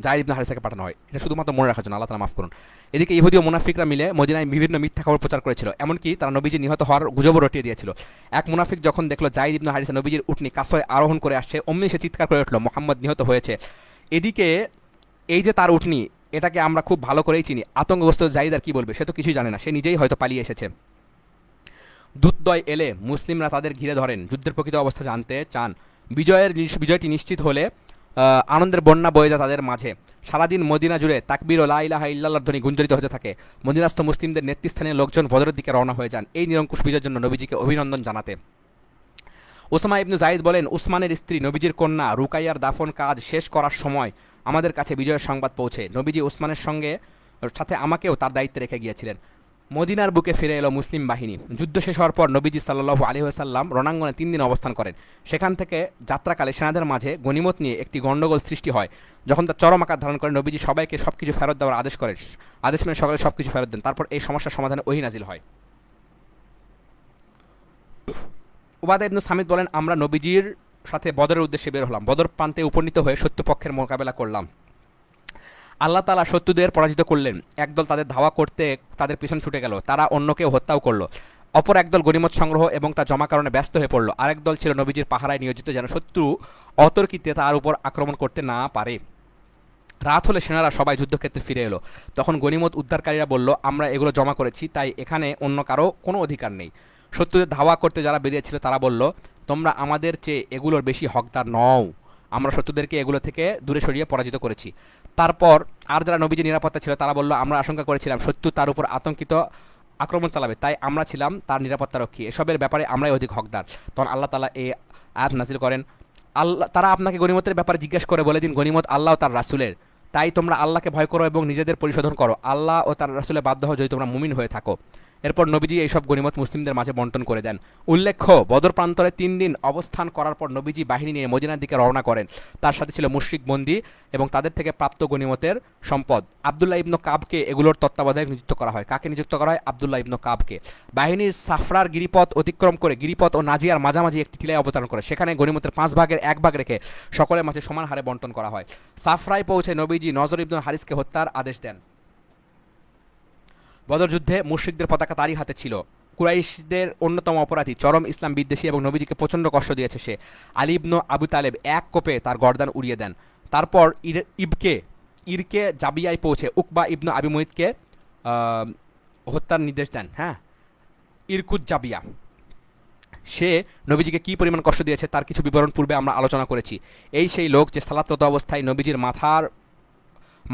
S1: যায়েদ ইবনে হারিসাকে পাঠানো হয়। এটা শুধুমাত্র মনে রাখার জন্য, আল্লাহ তাআলা মাফ করুন। এদিকে ইহুদি ও মুনাফিকরা মিলে মদিনায় বিভিন্ন মিথ্যা খবর প্রচার করেছিল, এমনকি তারা নবীজি নিহত হওয়ার গুজবও রটিয়ে দিয়েছিল। এক মুনাফিক যখন দেখলো যায়েদ ইবনে হারিসা নবীজির উটনি কাসয় আরোহণ করে আসছে, অমনি সে চিৎকার করে উঠল, মুহাম্মদ নিহত হয়েছে। এদিকে এই যে তার উটনি, এটাকে আমরা খুব ভালো করেই চিনি। আতঙ্কগ্রস্ত যায়েদ আর কি বলবে, সে তো কিছুই জানে না, সে নিজেই হয়তো পালিয়ে এসেছে। দূতদ্বয় এলে মুসলিমরা তাদের ঘিরে ধরেন, যুদ্ধের প্রকৃত অবস্থা জানতে চান। বিজয়টি নিশ্চিত হলে আনন্দের বন্যা বয়ে যায় তাদের মাঝে। সারাদিন মদিনা জুড়ে তাকবীর ও লা ইলাহা ইল্লাল্লাহর ধ্বনি গুঞ্জরিত হতে থাকে। মদিনাস্থ মুসলিমদের নেতৃস্থানীয় লোকজন বদরের দিকে রওনা হয়ে যান এই নিরঙ্কুশ বিজয়ের জন্য নবীজিকে অভিনন্দন জানাতে। ওসামা ইবনু যায়েদ বলেন, উসমানের স্ত্রী নবীজির কন্যা রুকাইয়ার দাফন কাজ শেষ করার সময় আমাদের কাছে বিজয়ের সংবাদ পৌঁছে। নবীজি উসমানের সাথে আমাকেও তার দায়িত্বে রেখে গিয়েছিলেন। মদিনার বুকে ফিরে এলো মুসলিম বাহিনী। যুদ্ধ শেষ হওয়ার পর নবীজি সাল্লাল্লাহু আলাইহি ওয়াসাল্লাম রণাঙ্গনে 3 দিন অবস্থান করেন। সেখান থেকে যাত্রাকালে সেনাদের মাঝে গনিমত নিয়ে একটি গণ্ডগোল সৃষ্টি হয়। যখন তার চরম আকার ধারণ করে নবীজি সবাইকে সবকিছু ফেরত দেওয়ার আদেশ করেন। আদেশ মেনে সকলে সবকিছু ফেরত দেন। তারপর এই সমস্যার সমাধানে ওহী নাজিল হয়। উবাদা ইবনু সামিদ বলেন, আমরা নবীজির সাথে বদরের উদ্দেশ্যে বের হলাম। বদর প্রান্তে উপনীত হয়ে শত্রুপক্ষের মোকাবেলা করলাম। আল্লাহ তাআলা শত্রুদের পরাজিত করলেন। একদল তাদের ধাওয়া করতে তাদের পিছন ছুটে গেল, তারা অন্যকেও হত্যাও করলো। অপর একদল গনিমত সংগ্রহ এবং তা জমাকরণে ব্যস্ত হয়ে পড়ল। আরেক দল ছিল নবীজির পাহারায় নিয়োজিত, যেন শত্রু অতর্কিতে তার উপর আক্রমণ করতে না পারে। রাত হলে সেনারা সবাই যুদ্ধক্ষেত্রে ফিরে এলো। তখন গনিমত উদ্ধারকারীরা বলল, আমরা এগুলো জমা করেছি, তাই এখানে অন্য কারো কোনো অধিকার নেই। শত্রুদের ধাওয়া করতে যারা বেরিয়েছিল তারা বলল, তোমরা আমাদের চেয়ে এগুলোর বেশি হকদার নও, আমরা শত্রুদেরকে এগুলো থেকে দূরে সরিয়ে পরাজিত করেছি। তারপর আর যারা নবীজির নিরাপত্তা ছিল তারা বলল, আমরা আশঙ্কা করেছিলাম শত্রু তার উপর আতঙ্কিত আক্রমণ চালাবে, তাই আমরা ছিলাম তার নিরাপত্তা রক্ষী, এসবের ব্যাপারে আমরাই অধিক হকদার। তখন আল্লাহ তাআলা এই আয়াত নাজিল করেন, তারা আপনাকে গনিমতের ব্যাপারে জিজ্ঞেস করে বলে দিন, গনিমত আল্লাহ ও তার রাসূলের, তাই তোমরা আল্লাহকে ভয় করো এবং নিজেদের পরিশোধন করো, আল্লাহ ও তার রাসূলের বাধ্য হও যদি তোমরা মুমিন হয়ে থাকো। এরপর নবীজি এইসব গনিমত মুসলিমদের মাঝে বন্টন করে দেন। উল্লেখ্য, বদর প্রান্তরে 3 দিন অবস্থান করার পর নবীজি বাহিনী নিয়ে মদিনার দিকে রওনা করেন। তার সাথে ছিল মুশরিক বন্দী এবং তাদের থেকে প্রাপ্ত গনিমতের সম্পদ। আব্দুল্লাহ ইবনু কাবকে এগুলোর তত্ত্বাবধায়ক নিযুক্ত করা হয়। কাকে নিযুক্ত করা হয়? আব্দুল্লাহ ইবনু কাবকে। বাহিনীর সাফরার গিরিপথ অতিক্রম করে গিরিপথ ও নাজিয়ার মাঝামাঝি একটি টিলায় অবতরণ করে। সেখানে গনিমতের 5 ভাগের 1 ভাগ রেখে সকলের মাঝে সমান হারে বন্টন করা হয়। সাফরায় পৌঁছে নবীজি নজর ইবনুল হারিসকে হত্যার আদেশ দেন। বদর যুদ্ধে মুশরিকদের পতাকা তারই হাতে ছিল। কুরাইশদের অন্যতম অপরাধী, চরম ইসলাম বিদ্বেষী এবং নবীজিকে প্রচণ্ড কষ্ট দিয়েছে সে, আলী ইবনু আবু তালেব এক কোপে তার গর্দান উড়িয়ে দেন। তারপর ইরকে জাবিয়ায় পৌঁছে উকবা ইবনু আবি মুইতকে হত্যার নির্দেশ দেন। হ্যাঁ, ইরকুত জাবিয়া, সে নবীজিকে কী পরিমাণ কষ্ট দিয়েছে তার কিছু বিবরণ পূর্বে আমরা আলোচনা করেছি। এই সেই লোক যে সালাতরত অবস্থায় নবীজির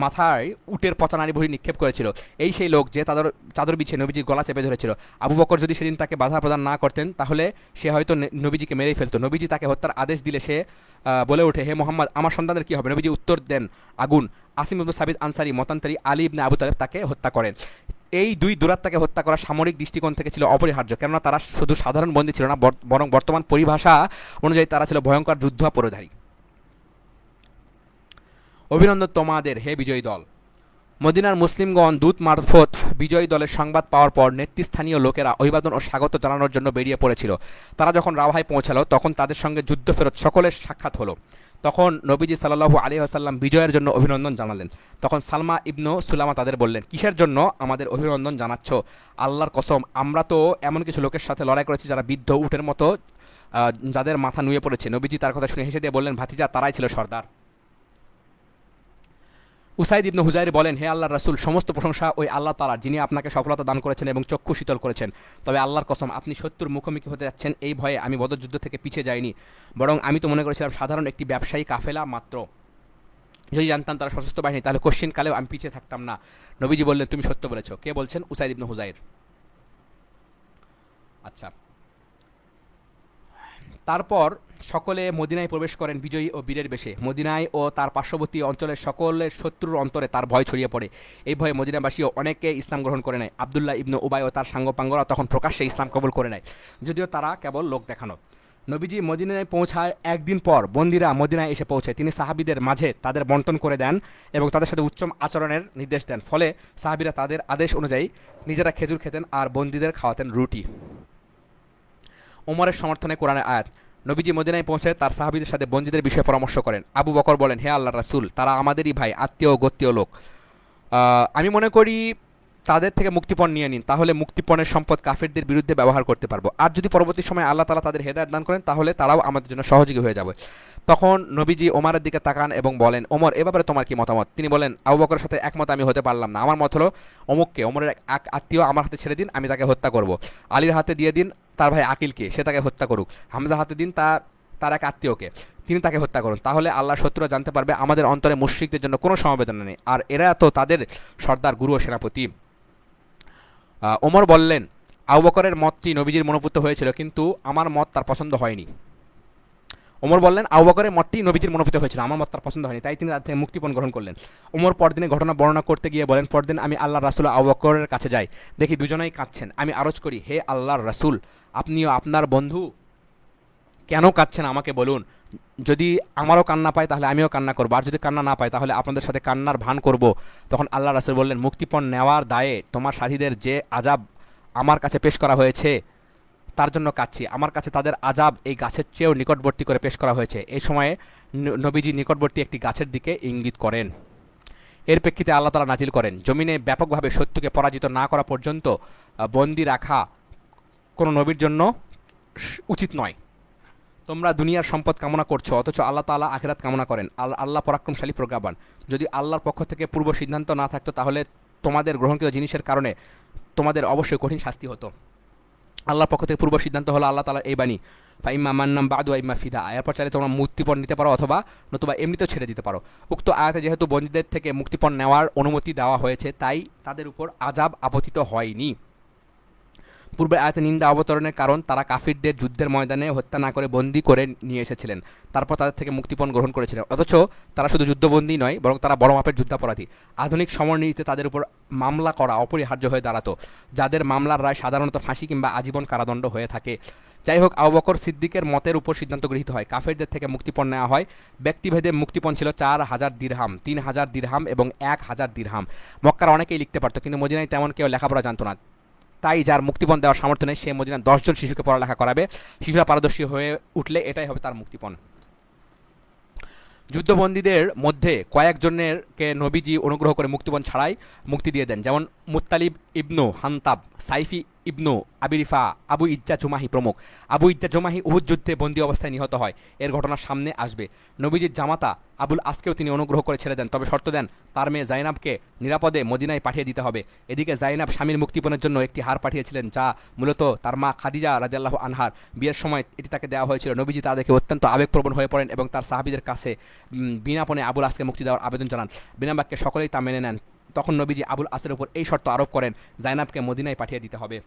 S1: মাথায় উটের পচা নারী ভুঁড়ি নিক্ষেপ করেছিল। এই সেই লোক যে চাদর বিছিয়ে নবীজির গলা চেপে ধরেছিল। আবু বকর যদি সেদিন তাকে বাধা প্রদান না করতেন তাহলে সে হয়তো নবীজিকে মেরেই ফেলতো। নবীজি তাকে হত্যার আদেশ দিলে সে বলে ওঠে, হে মোহাম্মদ, আমার সন্তানদের কী হবে? নবীজি উত্তর দেন, আগুন। আসিম ইবনু সাবিত আনসারি মতান্তরী আলী ইবনে আবু তালেব তাকে হত্যা করেন। এই দুই দুরাত্মাকে হত্যা করা সামরিক দৃষ্টিকোণ থেকে ছিল অপরিহার্য, কেননা তারা শুধু সাধারণ বন্দী ছিল না, বরং বর্তমান পরিভাষা অনুযায়ী তারা ছিল ভয়ঙ্কর যুদ্ধাপরাধী। অভিনন্দন তোমাদের হে বিজয়ী দল। মদিনার মুসলিমগণ দূত মারফত বিজয়ী দলের সংবাদ পাওয়ার পর নেতৃস্থানীয় লোকেরা অভিবাদন ও স্বাগত জানানোর জন্য বেরিয়ে পড়েছিল। তারা যখন রাওহায় পৌঁছালো তখন তাদের সঙ্গে যুদ্ধ ফেরত সকলের সাক্ষাৎ হলো। তখন নবীজি সাল্লাল্লাহু আলাইহি ওয়াসাল্লাম বিজয়ের জন্য অভিনন্দন জানালেন। তখন সালমা ইবনু সুলামা তাদের বললেন, কিসের জন্য আমাদের অভিনন্দন জানাচ্ছ? আল্লাহর কসম, আমরা তো এমন কিছু লোকের সাথে লড়াই করেছি যারা বৃদ্ধ উটের মতো, যাদের মাথা নুয়ে পড়েছে। নবীজি তার কথা শুনে হেসে দিয়ে বললেন, ভাতিজা, তারাই ছিল সর্দার। উসাইদ ইবনু হুজাইর বলেন, হে আল্লাহর রাসূল, সমস্ত প্রশংসা ওই আল্লাহ তাআলার, যিনি আপনাকে সফলতা দান করেছেন এবং চক্ষু শীতল করেছেন। তবে আল্লাহর কসম, আপনি শত্রুর মুখোমুখি হতে যাচ্ছেন এই ভয়ে আমি বদর যুদ্ধ থেকে পিছিয়ে যাইনি, বরং আমি তো মনে করেছিলাম সাধারণ একটি ব্যবসায়ী কাফেলা মাত্র। যদি জানতাম তারা সশস্ত্র বাহিনী, তাহলে কোশ্চিন কালেও আমি পিছিয়ে থাকতাম না। নবীজি বললেন, তুমি সত্য বলেছ। কে বলছেন? উসাইদ ইবনু হুজাইর। আচ্ছা, তারপর সকলে মদিনায় প্রবেশ করেন বিজয়ী ও বীরের বেশে। মদিনায় ও তার পার্শ্ববর্তী অঞ্চলের সকলের শত্রুর অন্তরে তার ভয় ছড়িয়ে পড়ে। এই ভয়ে মদিনাবাসীও অনেকে ইসলাম গ্রহণ করে নেয়। আবদুল্লাহ ইবনু উবাই ও তার সাঙ্গপাঙ্গরা তখন প্রকাশ্যে ইসলাম কবুল করে নেয়, যদিও তারা কেবল লোক দেখানো। নবীজি মদিনায় পৌঁছায় একদিন পর বন্দীরা মদিনায় এসে পৌঁছে। তিনি সাহাবীদের মাঝে তাদের বন্টন করে দেন এবং তাদের সাথে উচ্চম আচরণের নির্দেশ দেন। ফলে সাহাবীরা তাদের আদেশ অনুযায়ী নিজেরা খেজুর খেতেন আর বন্দীদের খাওয়াতেন রুটি। ওমরের সমর্থনে কোরআনের আয়াত। নবীজি মদিনায় পৌঁছে তার সাহাবীদের সাথে বন্দীদের বিষয়ে পরামর্শ করেন। আবু বকর বলেন, হে আল্লাহর রাসূল, তারা আমাদেরই ভাই, আত্মীয় ও গোত্রীয় লোক। আমি মনে করি তাদের থেকে মুক্তিপণ নিয়ে নিন, তাহলে মুক্তিপণের সম্পদ কাফেরদের বিরুদ্ধে ব্যবহার করতে পারবো। আর যদি পরবর্তী সময় আল্লাহ তাআলা তাদের হেদায়েত দান করেন, তাহলে তারাও আমাদের জন্য সহযোগী হয়ে যাবে। তখন নবীজি ওমরের দিকে তাকান এবং বলেন, ওমর, এ ব্যাপারে তোমার কি মতামত? তিনি বলেন, আবু বকরের সাথে একমত আমি হতে পারলাম না। আমার মত হলো, অমুককে, ওমরের এক আত্মীয়, আমার হাতে ছেড়ে দিন, আমি তাকে হত্যা করব। আলীর হাতে দিয়ে দিন তার ভাই আকিলকে, সে তাকে হত্যা করুক। হামজা হাতে দিন তার এক আত্মীয়কে, তিনি তাকে হত্যা করুন। তাহলে আল্লাহ শত্রুরা জানতে পারবে আমাদের অন্তরে মুশরিকদের জন্য কোনো সমবেদনা নেই, আর এরা তো তাদের সর্দার, গুরু ও সেনাপতি। ওমর বললেন, আবু বকরের মতটি নবীজির মনোপুত হয়েছিল, কিন্তু আমার মত তার পছন্দ হয়নি। ওমর বললেন, আবু বকরের মতটি নবীজির মনোপুত হয়েছিল, আমার মত তার পছন্দ হয়নি, তাই তিনি তার থেকে মুক্তিপণ গ্রহণ করলেন। ওমর পরদিনে ঘটনা বর্ণনা করতে গিয়ে বলেন, পরদিন আমি আল্লাহর রাসূল আবু বকরের কাছে যাই, দেখি দুজনেই কাঁদছেন। আমি আরজ করি, হে আল্লাহর রাসূল, আপনিও আপনার বন্ধু কেন কাঁদছেন আমাকে বলুন। যদি আমারও কান্না পায় তাহলে আমিও কান্না করবো, আর যদি কান্না না পায় তাহলে আপনাদের সাথে কান্নার ভান করব। তখন আল্লাহ রাসূল বললেন, মুক্তিপণ নেওয়ার দায়ে তোমার সাথীদের যে আযাব আমার কাছে পেশ করা হয়েছে তার জন্য কাঁদছি। আমার কাছে তাদের আযাব এই গাছের চেয়েও নিকটবর্তী করে পেশ করা হয়েছে। এই সময়ে নবীজি নিকটবর্তী একটি গাছের দিকে ইঙ্গিত করেন। এর প্রেক্ষিতে আল্লাহ তাআলা নাজিল করেন, জমিনে ব্যাপকভাবে শত্রুকে পরাজিত না করা পর্যন্ত বন্দী রাখা কোনো নবীর জন্য উচিত নয়। তোমরা দুনিয়ার সম্পদ কামনা করছো, অথচ আল্লাহ তাআলা আখিরাত কামনা করেন। আল্লাহ পরাক্রমশালী, প্রজ্ঞাবান। যদি আল্লাহর পক্ষ থেকে পূর্ব সিদ্ধান্ত না থাকতো তাহলে তোমাদের গ্রহণকৃত জিনিসের কারণে তোমাদের অবশ্যই কঠিন শাস্তি হতো। আল্লাহর পক্ষ থেকে পূর্ব সিদ্ধান্ত হলো আল্লাহ তাআলার এই বাণী, ফাইম্মা মান্নাম বাদু ওয়া ইম্মা ফিদা। এরপর চাইলে তোমরা মুক্তিপণ নিতে পারো অথবা নতুবা এমনিতেও ছেড়ে দিতে পারো। উক্ত আয়াতে যেহেতু বন্দীদের থেকে মুক্তিপণ নেওয়ার অনুমতি দেওয়া হয়েছে, তাই তাদের উপর আযাব আপতিত হয়নি। পূর্বের আয়াতে নিন্দা অবতরণের কারণ তারা কাফিরদের যুদ্ধের ময়দানে হত্যা না করে বন্দী করে নিয়ে এসেছিলেন, তারপর তাদের থেকে মুক্তিপণ গ্রহণ করেছিলেন। অথচ তারা শুধু যুদ্ধবন্দী নয়, বরং তারা বড় মাপের যুদ্ধাপরাধী। আধুনিক সমরনীতিতে তাদের উপর মামলা করা অপরিহার্য হয়ে দাঁড়াতো, যাদের মামলার রায় সাধারণত ফাঁসি কিংবা আজীবন কারাদণ্ড হয়ে থাকে। যাই হোক, আবু বকর সিদ্দিকের মতের উপর সিদ্ধান্ত গৃহীত হয়, কাফেরদের থেকে মুক্তিপণ নেওয়া হয়। ব্যক্তিভেদে মুক্তিপণ ছিল 4000 দিরহাম, 3000 দিরহাম এবং 1000 দিরহাম। মক্কার অনেকেই লিখতে পারত, কিন্তু মদিনায় তেমন কেউ লেখাপড়া জানতো না। তাই যার মুক্তিপণ দেওয়ার সামর্থ্য নেই, সে মদিনায় 10 জন শিশুকে পড়ালেখা করাবে। শিশুরা পারদর্শী হয়ে উঠলে এটাই হবে তার মুক্তিপণ। যুদ্ধবন্দীদের মধ্যে কয়েকজনেরকে নবীজি অনুগ্রহ করে মুক্তিপণ ছাড়াই মুক্তি দিয়ে দেন, যেমন মুত্তালিব ইবনু হান্তাব, সাইফি ইবনু আবিরিফা, আবু ইজ্জা জুমাহি প্রমুখ। আবু ইজ্জা জুমাহি উহুদ যুদ্ধে বন্দী অবস্থায় নিহত হয়, এর ঘটনা সামনে আসবে। নবীজির জামাতা আবুল আসকেও তিনি অনুগ্রহ করে ছেড়ে দেন, তবে শর্ত দেন তার মেয়ে জাইনাবকে নিরাপদে মদিনায় পাঠিয়ে দিতে হবে। এদিকে জাইনাব স্বামীর মুক্তিপণের জন্য একটি হার পাঠিয়েছিলেন, যা মূলত তার মা খাদিজা রাদিয়াল্লাহু আনহার বিয়ের সময় এটি তাকে দেওয়া হয়েছিল। নবীজি তা দেখে অত্যন্ত আবেগপ্রবণ হয়ে পড়েন এবং তার সাহাবীদের কাছে বিনাপনে আবুল আসকে মুক্তি দেওয়ার আবেদন জানান। বিনা বাক্যে সকলেই তা মেনে নেন। তখন নবীজি আবুল আসের উপর এই শর্ত আরোপ করেন, জাইনাবকে মদিনায় পাঠিয়ে দিতে হবে।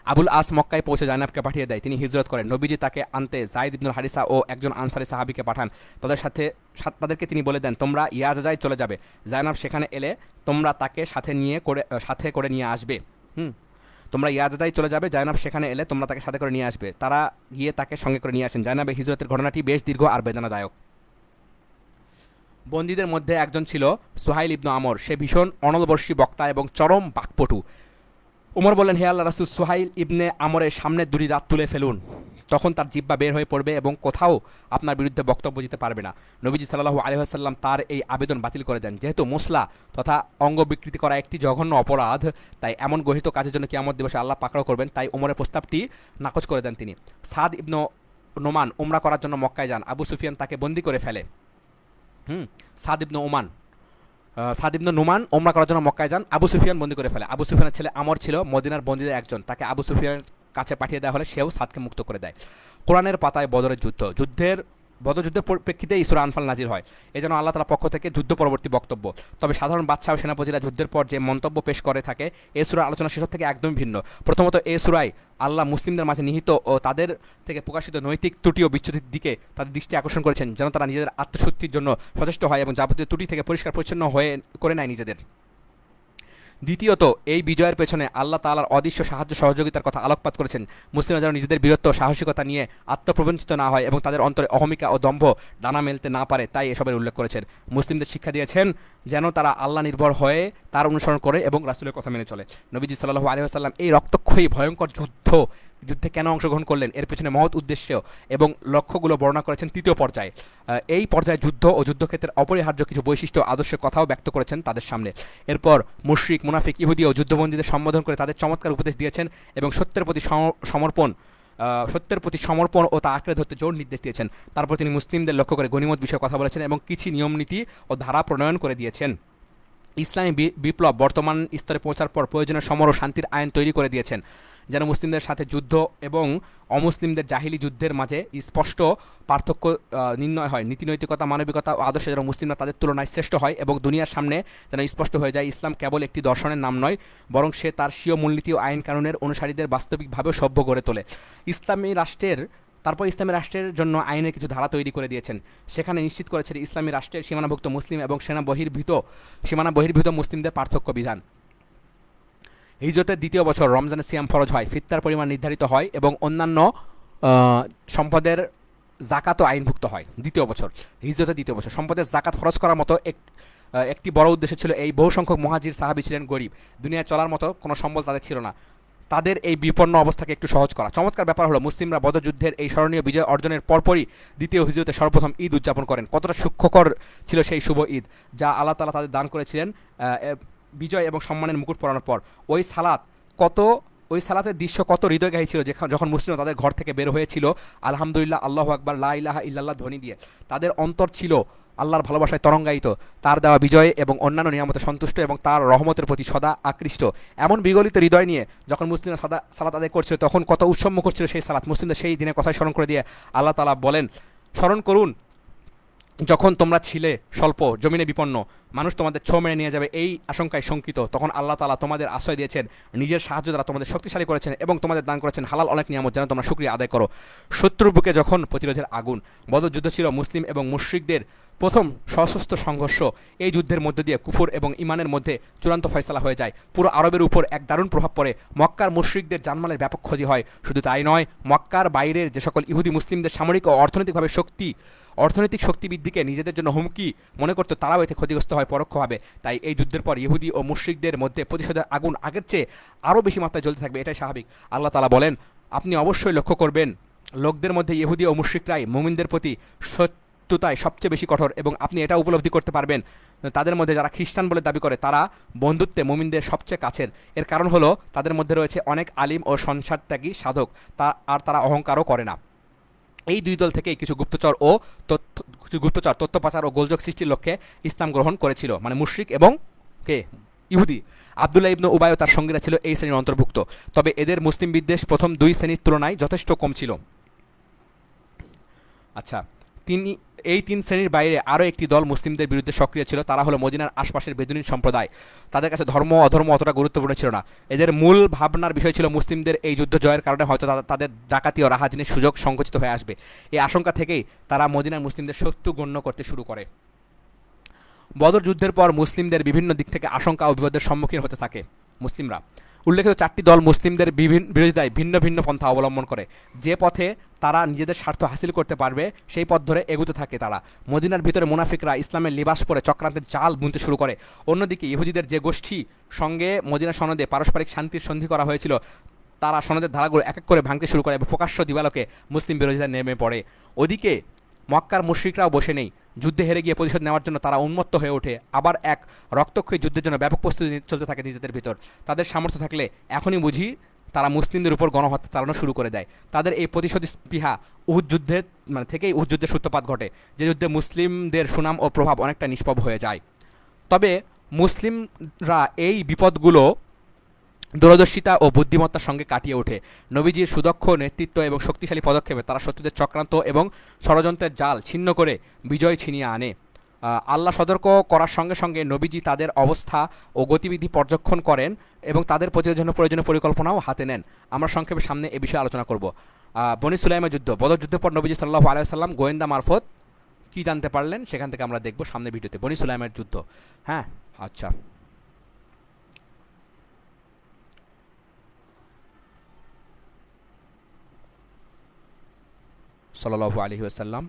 S1: আবুল আস মক্কায় পৌঁছে জাইনাবকে পাঠিয়ে দেয়, তিনি হিজরত করেন। নবীজি তাকে আনতে যায়েদ ইবনুল হারিসা ও একজন আনসারী সাহাবীকে পাঠান। তাদেরকে তিনি বলে দেন, তোমরা ইয়াজায় চলে যাবে। জাইনাব সেখানে এলে তোমরা তাকে সাথে করে নিয়ে আসবে। তোমরা ইয়াজায় চলে যাবে, জাইনাব সেখানে এলে তোমরা তাকে সাথে করে নিয়ে আসবে। তারা গিয়ে তাকে সঙ্গে করে নিয়ে আসেন। জাইনাবের হিজরতের ঘটনাটি বেশ দীর্ঘ আর বেদনাদায়ক। বন্দীদের মধ্যে একজন ছিল সুহাইল ইবনু আমর। সে ভীষণ অনলবর্ষী বক্তা এবং চরম বাকপটু। উমর বললেন, হে আল্লাহ রাসূল, সুহাইল ইবনে আমরের সামনে দুটি দাঁত তুলে ফেলুন, তখন তার জিহ্বা বের হয়ে পড়বে এবং কোথাও আপনার বিরুদ্ধে বক্তব্য দিতে পারবে না। নবীজি সাল্লাল্লাহু আলাইহি ওয়াসাল্লাম তার এই আবেদন বাতিল করে দেন। যেহেতু মুসলা তথা অঙ্গ বিকৃতি করা একটি জঘন্য অপরাধ, তাই এমন গহিত কাজের জন্য কিয়ামত দিবসে আল্লাহ পাকড়াও করবেন, তাই উমরের প্রস্তাবটি নাকচ করে দেন তিনি। সাদ ইবনু নোমান উমরা করার জন্য মক্কায় যান। আবু সুফিয়ান তাকে বন্দী করে ফেলে। সাদ ইবনু নোমান ওমরা করার জন্য মক্কায় যান। আবু সুফিয়ান বন্দী করে ফেলে। আবু সুফিয়ানের ছেলে আমর ছিল মদিনার বন্দীদের একজন। তাকে আবু সুফিয়ানের কাছে পাঠিয়ে দেওয়া হলে সেও সাদকে মুক্ত করে দেয়। কোরআনের পাতায় বদরের বদর যুদ্ধের প্রেক্ষিতে সূরা আনফাল নাজির হয়। এজন্য আল্লাহ তাআলার পক্ষ থেকে যুদ্ধ পরবর্তী বক্তব্য। তবে সাধারণ বাদশাহ ও সেনাপতিরা যুদ্ধের পর যে মন্তব্য পেশ করে থাকে, এ সূরার আলোচনা সেসব থেকে একদমই ভিন্ন। প্রথমত, এ সূরায় আল্লাহ মুসলিমদের মাঝে নিহিত ও তাদের থেকে প্রকাশিত নৈতিক ত্রুটি ও বিচ্যুতির দিকে তাদের দৃষ্টি আকর্ষণ করেছেন, যেন তারা নিজেদের আত্মশুদ্ধির জন্য সচেষ্ট হয় এবং যাবতীয় ত্রুটি থেকে পরিষ্কার পরিচ্ছন্ন হয়ে করে নেয় নিজেদের। দ্বিতীয়ত, এই বিজয়ের পেছনে আল্লাহ তাআলার অদৃশ্য সাহায্য সহযোগিতার কথা আলোকপাত করেছেন। মুসলিমরা যেন নিজেদের বীরত্ব সাহসিকতা নিয়ে আত্মপ্রবঞ্চিত না হয় এবং তাদের অন্তরে অহমিকা ও দম্ভ ডানা মেলতে না পারে, তাই এসবের উল্লেখ করেছেন। মুসলিমদের শিক্ষা দিয়েছেন যেন তারা আল্লাহ নির্ভর হয়ে তার অনুসরণ করে এবং রাসূলের কথা মেনে চলে। নবীজি সাল্লাল্লাহু আলাইহি ওয়াসাল্লাম এই রক্তক্ষয়ী ভয়ঙ্কর যুদ্ধে কেন অংশগ্রহণ করলেন, এর পেছনে মহৎ উদ্দেশ্য এবং লক্ষ্যগুলো বর্ণনা করেছেন তৃতীয় পর্যায়ে। এই পর্যায়ে যুদ্ধ ও যুদ্ধক্ষেত্রের অপরিহার্য কিছু বৈশিষ্ট্য আদর্শের কথাও ব্যক্ত করেছেন তাদের সামনে। এরপর মুশরিক, মুনাফিক, ইহুদি ও যুদ্ধবন্দীদের সম্বোধন করে তাদের চমৎকার উপদেশ দিয়েছেন এবং সত্যের প্রতি সমর্পণ ও তা আঁকড়ে ধরতে জোর নির্দেশ দিয়েছেন। তারপর তিনি মুসলিমদের লক্ষ্য করে গনিমত বিষয়ে কথা বলেছেন এবং কিছু নিয়মনীতি ও ধারা প্রণয়ন করে দিয়েছেন। ইসলামী বিপ্লব বর্তমান স্তরে পৌঁছার পর প্রয়োজনীয় সমর ও শান্তির আইন তৈরি করে দিয়েছেন, যেন মুসলিমদের সাথে যুদ্ধ এবং অমুসলিমদের জাহিলি যুদ্ধের মাঝে স্পষ্ট পার্থক্য নির্ণয় হয়। নীতিনৈতিকতা, মানবিকতা ও আদর্শে যেন মুসলিমরা তাদের তুলনায় শ্রেষ্ঠ হয় এবং দুনিয়ার সামনে যেন স্পষ্ট হয়ে যায় ইসলাম কেবল একটি দর্শনের নাম নয়, বরং সে তার স্বীয় মূলনীতি ও আইন কানুনের অনুসারীদের বাস্তবিকভাবেও সভ্য গড়ে তোলে। ইসলামী রাষ্ট্রের জন্য আইনের কিছু ধারা তৈরি করে দিয়েছেন। সেখানে নিশ্চিত করেছেন ইসলামী রাষ্ট্রের সীমানাভুক্ত মুসলিম এবং সীমানা বহির্ভূত মুসলিমদের পার্থক্য বিধান। হিজরতের দ্বিতীয় বছর রমজানের সিয়াম ফরজ হয়, ফিত্তার পরিমাণ নির্ধারিত হয় এবং অন্যান্য সম্পদের জাকাতও আইনভুক্ত হয়। হিজরতের দ্বিতীয় বছর সম্পদের জাকাত ফরজ করার মতো একটি বড় উদ্দেশ্য ছিল এই। বহু সংখ্যক মুহাজির সাহাবী ছিলেন গরিব, দুনিয়ায় চলার মতো কোনো সম্বল তাদের ছিল না। তাদের এই বিপন্ন অবস্থাকে একটু সহজ করা। চমৎকার ব্যাপার হলো মুসলিমরা বদর যুদ্ধের এই স্মরণীয় বিজয় অর্জনের পরপরই দ্বিতীয় হিজরতে সর্বপ্রথম ঈদ উদযাপন করেন। কতটা সূক্ষ্মকর ছিল সেই শুভ ঈদ, যা আল্লাহ তাআলা তাদের দান করেছিলেন বিজয় এবং সম্মানের মুকুট পরানোর পর। ওই সালাতের দৃশ্য কত হৃদয়গাহী ছিল, যখন মুসলিমরা তাদের ঘর থেকে বের হয়েছিল আলহামদুলিল্লাহ, আল্লাহু আকবার, লা ইলাহা ইল্লাল্লাহ ধ্বনি দিয়ে। তাদের অন্তর ছিল আল্লাহর ভালোবাসায় তরঙ্গায়িত, তার দেওয়া বিজয় এবং অন্যান্য নিয়ামতে সন্তুষ্ট এবং তার রহমতের প্রতি সদা আকৃষ্ট। এমন বিগলিত হৃদয় নিয়ে যখন মুসলিমরা সালাত আদায় করছিল, তখন কত উৎসম্মুখ করছিল সেই সালাত। মুসলিমদের সেই দিনের কথাই স্মরণ করে দিয়ে আল্লাহ তাআলা বলেন, স্মরণ করুন যখন তোমরা ছিলে স্বল্প, জমিনে বিপন্ন, মানুষ তোমাদের ছো মেরে নিয়ে যাবে এই আশঙ্কায় শঙ্কিত, তখন আল্লাহ তাআলা তোমাদের আশ্রয় দিয়েছেন, নিজের সাহায্য দ্বারা তোমাদের শক্তিশালী করেছেন এবং তোমাদের দান করেছেন হালাল অনেক নিয়ামত, যেন তোমরা শুকরিয়া আদায় করো। শত্রুর বুকে যখন প্রতিরোধের আগুন। বদর যুদ্ধ ছিল মুসলিম এবং মুশরিকদের প্রথম সশস্ত্র সংঘর্ষ। এই যুদ্ধের মধ্য দিয়ে কুফর এবং ইমানের মধ্যে চূড়ান্ত ফয়সালা হয়ে যায়। পুরো আরবের উপর এক দারুণ প্রভাব পড়ে। মক্কার মুশরিকদের জানমালের ব্যাপক ক্ষতি হয়। শুধু তাই নয়, মক্কার বাইরের যে সকল ইহুদি মুসলিমদের সামরিক ও অর্থনৈতিক শক্তিবৃদ্ধিকে নিজেদের জন্য হুমকি মনে করতো, তারাও এতে ক্ষতিগ্রস্ত হয় পরোক্ষভাবে। তাই এই যুদ্ধের পর ইহুদি ও মুশরিকদের মধ্যে প্রতিশোধের আগুন আগের চেয়ে আরও বেশি মাত্রায় জ্বলতে থাকবে, এটাই স্বাভাবিক। আল্লাহ তাআলা বলেন, আপনি অবশ্যই লক্ষ্য করবেন লোকদের মধ্যে ইহুদি ও মুশরিকরাই মুমিনদের প্রতি শত্রুতায় সবচেয়ে বেশি কঠোর, এবং আপনি এটা উপলব্ধি করতে পারবেন তাদের মধ্যে যারা খ্রিস্টান বলে দাবি করে তারা বন্ধুত্বে মুমিনদের সবচেয়ে কাছের। এর কারণ হলো তাদের মধ্যে রয়েছে অনেক আলিম ও সংসারত্যাগী সাধক, তারা অহংকারও করে না। এই দুই দল থেকেই কিছু গুপ্তচর তথ্য পাচার ও গোলযোগ সৃষ্টির লক্ষ্যে ইসলাম গ্রহণ করেছিল, মানে মুশরিক এবং ইহুদি। আব্দুল্লাহ ইবনে উবাই ও তার সঙ্গীরা ছিল এই শ্রেণীর অন্তর্ভুক্ত, তবে এদের মুসলিম বিদ্বেষ প্রথম দুই শ্রেণীর তুলনায় যথেষ্ট কম ছিল। আচ্ছা, এই তিন শ্রেণীর বাইরে আরও একটি দল মুসলিমদের বিরুদ্ধে সক্রিয় ছিল, তারা হলো মদিনার আশপাশের বেদুইন সম্প্রদায়। তাদের কাছে ধর্ম অধর্ম অতটা গুরুত্বপূর্ণ ছিল না। এদের মূল ভাবনার বিষয় ছিল মুসলিমদের এই যুদ্ধ জয়ের কারণে হয়তো তাদের ডাকাতি ও রাহাজানির সুযোগ সংকুচিত হয়ে আসবে। এই আশঙ্কা থেকেই তারা মদিনার মুসলিমদের শত্রু গণ্য করতে শুরু করে। বদর যুদ্ধের পর মুসলিমদের বিভিন্ন দিক থেকে আশঙ্কা ও বিপদের সম্মুখীন হতে থাকে। মুসলিমরা। উল্লেখিত চারটি দল মুসলিমদের বিরোধিতায় ভিন্ন ভিন্ন পন্থা অবলম্বন করে। যে পথে তারা নিজেদের স্বার্থ হাসিল করতে পারবে সেই পথ ধরে এগুতে থাকে তারা। মদিনার ভিতরে মুনাফিকরা ইসলামের লিবাস পরে চক্রান্তের জাল বুনতে শুরু করে। অন্যদিকে ইহুদিদের যে গোষ্ঠী সঙ্গে মদিনা সনদে পারস্পরিক শান্তির সন্ধি করা হয়েছিল, তারা সনদের ধারাগুলো এক এক করে ভাঙতে শুরু করে এবং প্রকাশ্য দিবালোকে মুসলিম বিরোধিতায় নেমে পড়ে। ওদিকে মক্কার মুশরিকরাও বসে নেই। যুদ্ধে হেরে গিয়ে প্রতিশোধ নেওয়ার জন্য তারা উন্মত্ত হয়ে ওঠে। আবার এক রক্তক্ষয়ী যুদ্ধের জন্য ব্যাপক প্রস্তুতি চলতে থাকে নিজেদের ভিতর। তাদের সামর্থ্য থাকলে এখনই বুঝি তারা মুসলিমদের উপর গণহত্যা চালানো শুরু করে দেয়। তাদের এই প্রতিশোধ স্পৃহা উহুদ যুদ্ধের থেকেই উহুদ যুদ্ধের সূত্রপাত ঘটে, যে যুদ্ধে মুসলিমদের সুনাম ও প্রভাব অনেকটা নিষ্প্রভ হয়ে যায়। তবে মুসলিমরা এই বিপদগুলো দূরদর্শিতা ও বুদ্ধিমত্তার সঙ্গে কাটিয়ে ওঠে। নবীজির সুদক্ষ নেতৃত্ব এবং শক্তিশালী পদক্ষেপে তারা শত্রুদের চক্রান্ত এবং ষড়যন্ত্রের জাল ছিন্ন করে বিজয় ছিনিয়ে আনে। আল্লাহ সতর্ক করার সঙ্গে সঙ্গে নবীজি তাদের অবস্থা ও গতিবিধি পর্যবেক্ষণ করেন এবং তাদের প্রতিরোধের জন্য প্রয়োজনীয় পরিকল্পনাও হাতে নেন। আমরা সংক্ষেপে সামনে এ বিষয়ে আলোচনা করব। বনি সুলাইমের যুদ্ধ। বদর যুদ্ধের পর নবীজি সাল্লাল্লাহু আলাইহি ওয়াসাল্লাম গোয়েন্দা মারফত কী জানতে পারলেন সেখান থেকে আমরা দেখব সামনে ভিডিওতে। বনি সুলাইমের যুদ্ধ। হ্যাঁ, আচ্ছা। সাল্লাল্লাহু আলাইহি ওয়াসাল্লাম।